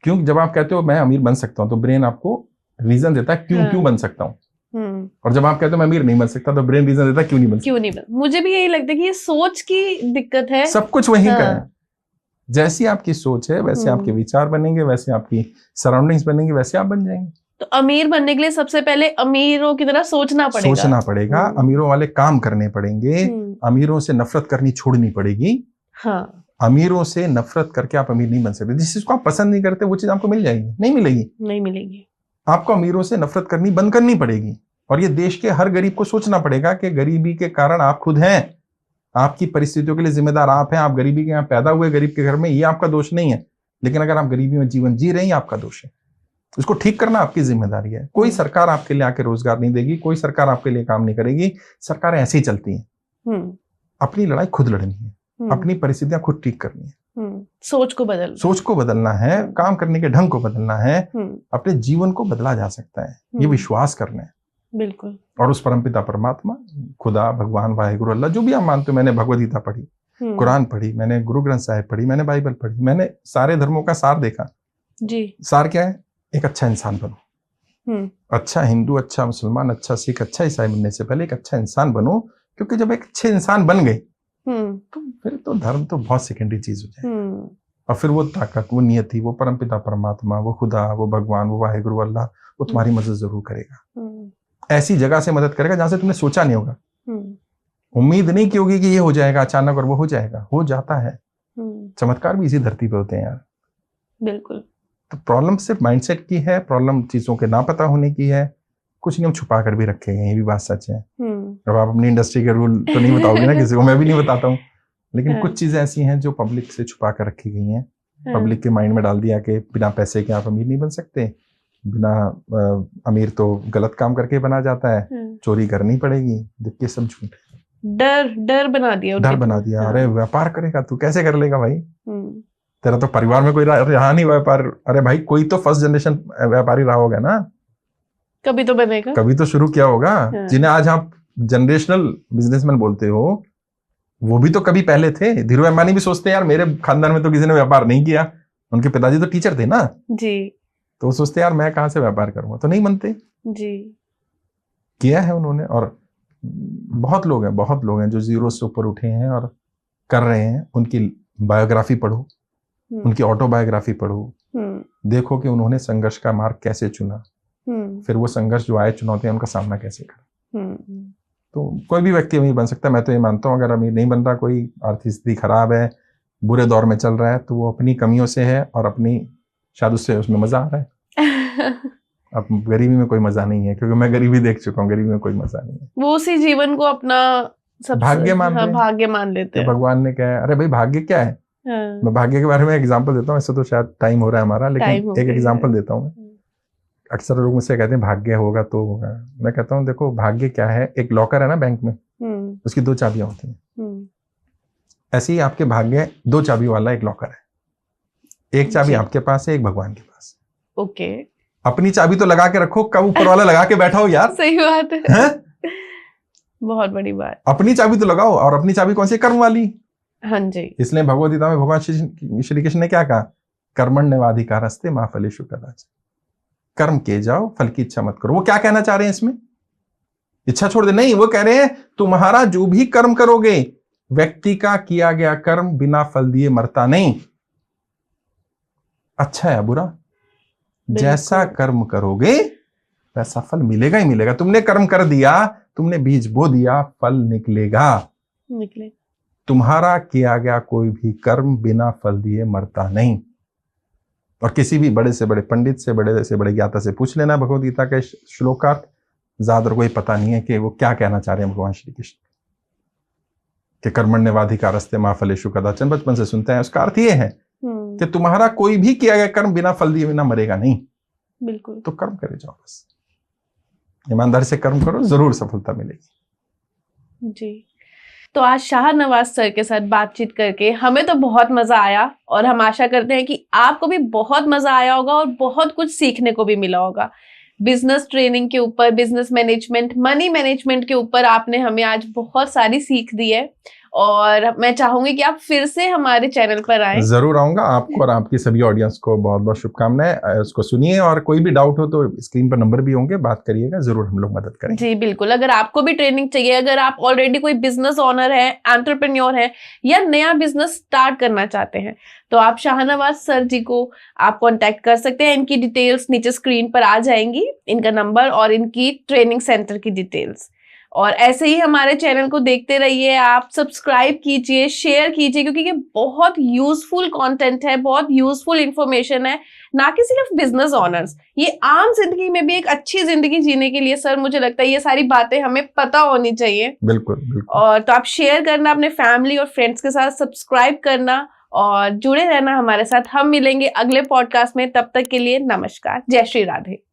क्यों? जब आप कहते हो मैं अमीर बन सकता हूं, तो ब्रेन आपको रीजन देता है क्यों बन सकता हूं। और जब आप कहते हो मैं अमीर नहीं बन सकता, तो ब्रेन रीजन देता है क्यों नहीं बन। मुझे भी यही लगता है कि ये सोच की दिक्कत है, सब कुछ वहीं का है। जैसी आपकी सोच है वैसे आपके विचार बनेंगे, वैसे आपकी सराउंडिंग्स बनेंगे, वैसे आप बन जाएंगे। तो अमीर बनने के लिए सबसे पहले अमीरों की तरह सोचना पड़ेगा। अमीरों वाले काम करने पड़ेंगे। अमीरों से नफरत करनी छोड़नी पड़ेगी। हाँ, अमीरों से नफरत करके आप अमीर नहीं बन सकते। जिस चीज को आप पसंद नहीं करते वो चीज आपको मिल जाएगी? नहीं मिलेगी। आपको अमीरों से नफरत करनी बंद करनी पड़ेगी। और ये देश के हर गरीब को सोचना पड़ेगा कि गरीबी के कारण आप खुद हैं, आपकी परिस्थितियों के लिए जिम्मेदार आप हैं। आप गरीबी के यहाँ पैदा हुए, गरीब के घर में, ये आपका दोष नहीं है। लेकिन अगर आप गरीबी में जीवन जी रहे हैं, ये आपका दोष है। उसको ठीक करना आपकी जिम्मेदारी है। कोई सरकार आपके लिए आके रोजगार नहीं देगी, कोई सरकार आपके लिए काम नहीं करेगी। सरकारें ऐसे ही चलती हैं। अपनी लड़ाई खुद लड़नी है, अपनी परिस्थितियां खुद ठीक करनी है। सोच को बदलना है, काम करने के ढंग को बदलना है, अपने जीवन को बदला जा सकता है, ये विश्वास करना है। बिल्कुल। और उस परमपिता परमात्मा, खुदा, भगवान, वाहिगुरु, अल्लाह, जो भी आप मानते हो। मैंने भगवद गीता पढ़ी, कुरान पढ़ी, मैंने गुरु ग्रंथ साहिब पढ़ी, मैंने बाइबल पढ़ी, मैंने सारे धर्मों का सार देखा जी। सार क्या है? एक अच्छा इंसान बनो। अच्छा हिंदू, अच्छा मुसलमान, अच्छा सिख, अच्छा ईसाई बनने से पहले एक अच्छा इंसान बनो। क्योंकि जब एक अच्छे इंसान बन गए तो फिर तो धर्म तो बहुत सेकेंडरी चीज हो जाए। और फिर वो ताकत, वो नियति, वो परमपिता परमात्मा, वो खुदा, वो भगवान, वो वाहिगुरु, अल्लाह, वो तुम्हारी मदद जरूर करेगा। ऐसी जगह से मदद करेगा जहां से तुमने सोचा नहीं होगा, उम्मीद नहीं की होगी कि ये हो जाएगा अचानक, और वो हो जाएगा, हो जाता है। चमत्कार भी इसी धरती पे होते हैं यार। बिल्कुल। तो प्रॉब्लम सिर्फ माइंडसेट की है, प्रॉब्लम चीजों के ना पता होने की है। कुछ नहीं हम छुपा कर भी रखे हैं, ये भी बात सच है। अब आप अपनी इंडस्ट्री के रूल तो नहीं बताओगे ना किसी को, मैं भी नहीं बताता हूँ। लेकिन कुछ चीजें ऐसी हैं जो पब्लिक से छुपा कर रखी गई हैं। पब्लिक के माइंड में डाल दिया कि बिना पैसे के आप अमीर नहीं बन सकते, बिना अमीर तो गलत काम करके बना जाता है, चोरी करनी पड़ेगी। देखिए सब झूठ, डर बना दिया। अरे व्यापार करेगा तू, कैसे कर लेगा भाई? तेरा तो परिवार में कोई रहा नहीं व्यापार। अरे भाई कोई तो फर्स्ट जनरेशन व्यापारी रहा होगा ना, कभी तो बनेगा, कभी तो शुरू किया होगा। जिन्हें आज आप जनरेशनल बिजनेसमैन बोलते हो, वो भी तो कभी पहले थे। धीरू अंबानी भी सोचते हैं यार मेरे खानदान में तो किसी ने व्यापार नहीं किया, उनके पिताजी तो टीचर थे ना जी, तो वो सोचते यार मैं कहां से व्यापार करूंगा, तो नहीं बनते जी। किया है उन्होंने। और बहुत लोग हैं जो जीरो से ऊपर उठे हैं और कर रहे हैं। उनकी बायोग्राफी पढ़ो, उनकी ऑटोबायोग्राफी पढ़ो, देखो कि उन्होंने संघर्ष का मार्ग कैसे चुना, फिर वो संघर्ष जो आए चुनौतियां उनका सामना कैसे करा। तो कोई भी व्यक्ति अमीर बन सकता है। मैं तो ये मानता हूँ अगर अमीर नहीं बन रहा, कोई आर्थिक स्थिति खराब है, बुरे दौर में चल रहा है, तो वो अपनी कमियों से है और अपनी शायद उसमें मजा आ रहा है। अब गरीबी में कोई मजा नहीं है, क्योंकि मैं गरीबी देख चुका हूँ, गरीबी में कोई मजा नहीं है। वो उसी जीवन को अपना भाग्य मान लेते हैं। भगवान ने क्या है, अरे भाई भाग्य क्या है? मैं भाग्य के बारे में एग्जाम्पल देता हूँ। ऐसे तो शायद टाइम हो रहा है हमारा, लेकिन एक एग्जाम्पल देता हूँ। अक्सर लोग मुझसे कहते हैं भाग्य होगा तो होगा। मैं कहता हूँ देखो भाग्य क्या है, एक लॉकर है ना बैंक में, उसकी 2 चाबियां होती हैं। ऐसे ही आपके भाग्य 2 चाबी वाला एक लॉकर है। एक चाबी आपके पास है, एक भगवान के पास। ओके। अपनी चाबी तो लगा के रखो, कब ऊपर वाला लगा के बैठा हो यार। सही बात है? बहुत बड़ी बात। अपनी चाबी तो लगाओ, और अपनी चाबी कौन सी? कर्म वाली। हाँ जी। इसलिए भगवद गीता में भगवान श्री कृष्ण ने क्या कहा? कर्मण्येवाधिकारस्ते मा फलेषु कदाचन। कर्म किए जाओ, फल की इच्छा मत करो। वो क्या कहना चाह रहे हैं इसमें? इच्छा छोड़ दे? नहीं, वो कह रहे हैं तुम्हारा जो भी कर्म करोगे, व्यक्ति का किया गया कर्म बिना फल दिए मरता नहीं। अच्छा है बुरा, जैसा कर्म करोगे वैसा फल मिलेगा ही मिलेगा। तुमने कर्म कर दिया, तुमने बीज बो दिया, फल निकलेगा। तुम्हारा किया गया कोई भी कर्म बिना फल दिए मरता नहीं। और किसी भी बड़े से बड़े पंडित से, बड़े से बड़े ज्ञाता से पूछ लेना भगवद गीता के श्लोकार्थ, ज्यादा कोई पता नहीं है कि वो क्या कहना चाह रहे हैं भगवान श्री कृष्ण कि कर्मण्येवाधिकारस्ते मा फलेषु कदाचन। बचपन से सुनते हैं, उसका अर्थ ये है कि तुम्हारा कोई भी किया गया कर्म बिना फल दिए बिना मरेगा नहीं। बिल्कुल। तो कर्म करे जाओ, बस ईमानदारी से कर्म करो, जरूर सफलता मिलेगी। जी। तो आज शाहनवाज सर के साथ बातचीत करके हमें तो बहुत मजा आया, और हम आशा करते हैं कि आपको भी बहुत मजा आया होगा और बहुत कुछ सीखने को भी मिला होगा। बिजनेस ट्रेनिंग के ऊपर, बिजनेस मैनेजमेंट, मनी मैनेजमेंट के ऊपर आपने हमें आज बहुत सारी सीख दी है। और मैं चाहूंगी कि आप फिर से हमारे चैनल पर आए। जरूर आऊंगा। आपको और आपकी सभी ऑडियंस को बहुत बहुत शुभकामनाएं। उसको सुनिए और कोई भी डाउट हो तो स्क्रीन पर नंबर भी होंगे, बात करिएगा, जरूर हम लोग मदद करेंगे। जी बिल्कुल। अगर आपको भी ट्रेनिंग चाहिए, अगर आप ऑलरेडी कोई बिजनेस ओनर है, एंटरप्रेन्योर है या नया बिजनेस स्टार्ट करना चाहते हैं, तो आप शाहनवाज सर जी को आप कांटेक्ट कर सकते हैं। इनकी डिटेल्स नीचे स्क्रीन पर आ जाएंगी, इनका नंबर और इनकी ट्रेनिंग सेंटर की डिटेल्स। और ऐसे ही हमारे चैनल को देखते रहिए, आप सब्सक्राइब कीजिए, शेयर कीजिए, क्योंकि ये बहुत यूजफुल कंटेंट है, बहुत यूजफुल इंफॉर्मेशन है, ना कि सिर्फ बिजनेस ओनर्स, ये आम जिंदगी में भी एक अच्छी जिंदगी जीने के लिए सर मुझे लगता है ये सारी बातें हमें पता होनी चाहिए। बिल्कुल बिल्कुल। और तो आप शेयर करना अपने फैमिली और फ्रेंड्स के साथ, सब्सक्राइब करना और जुड़े रहना हमारे साथ। हम मिलेंगे अगले पॉडकास्ट में, तब तक के लिए नमस्कार, जय श्री राधे।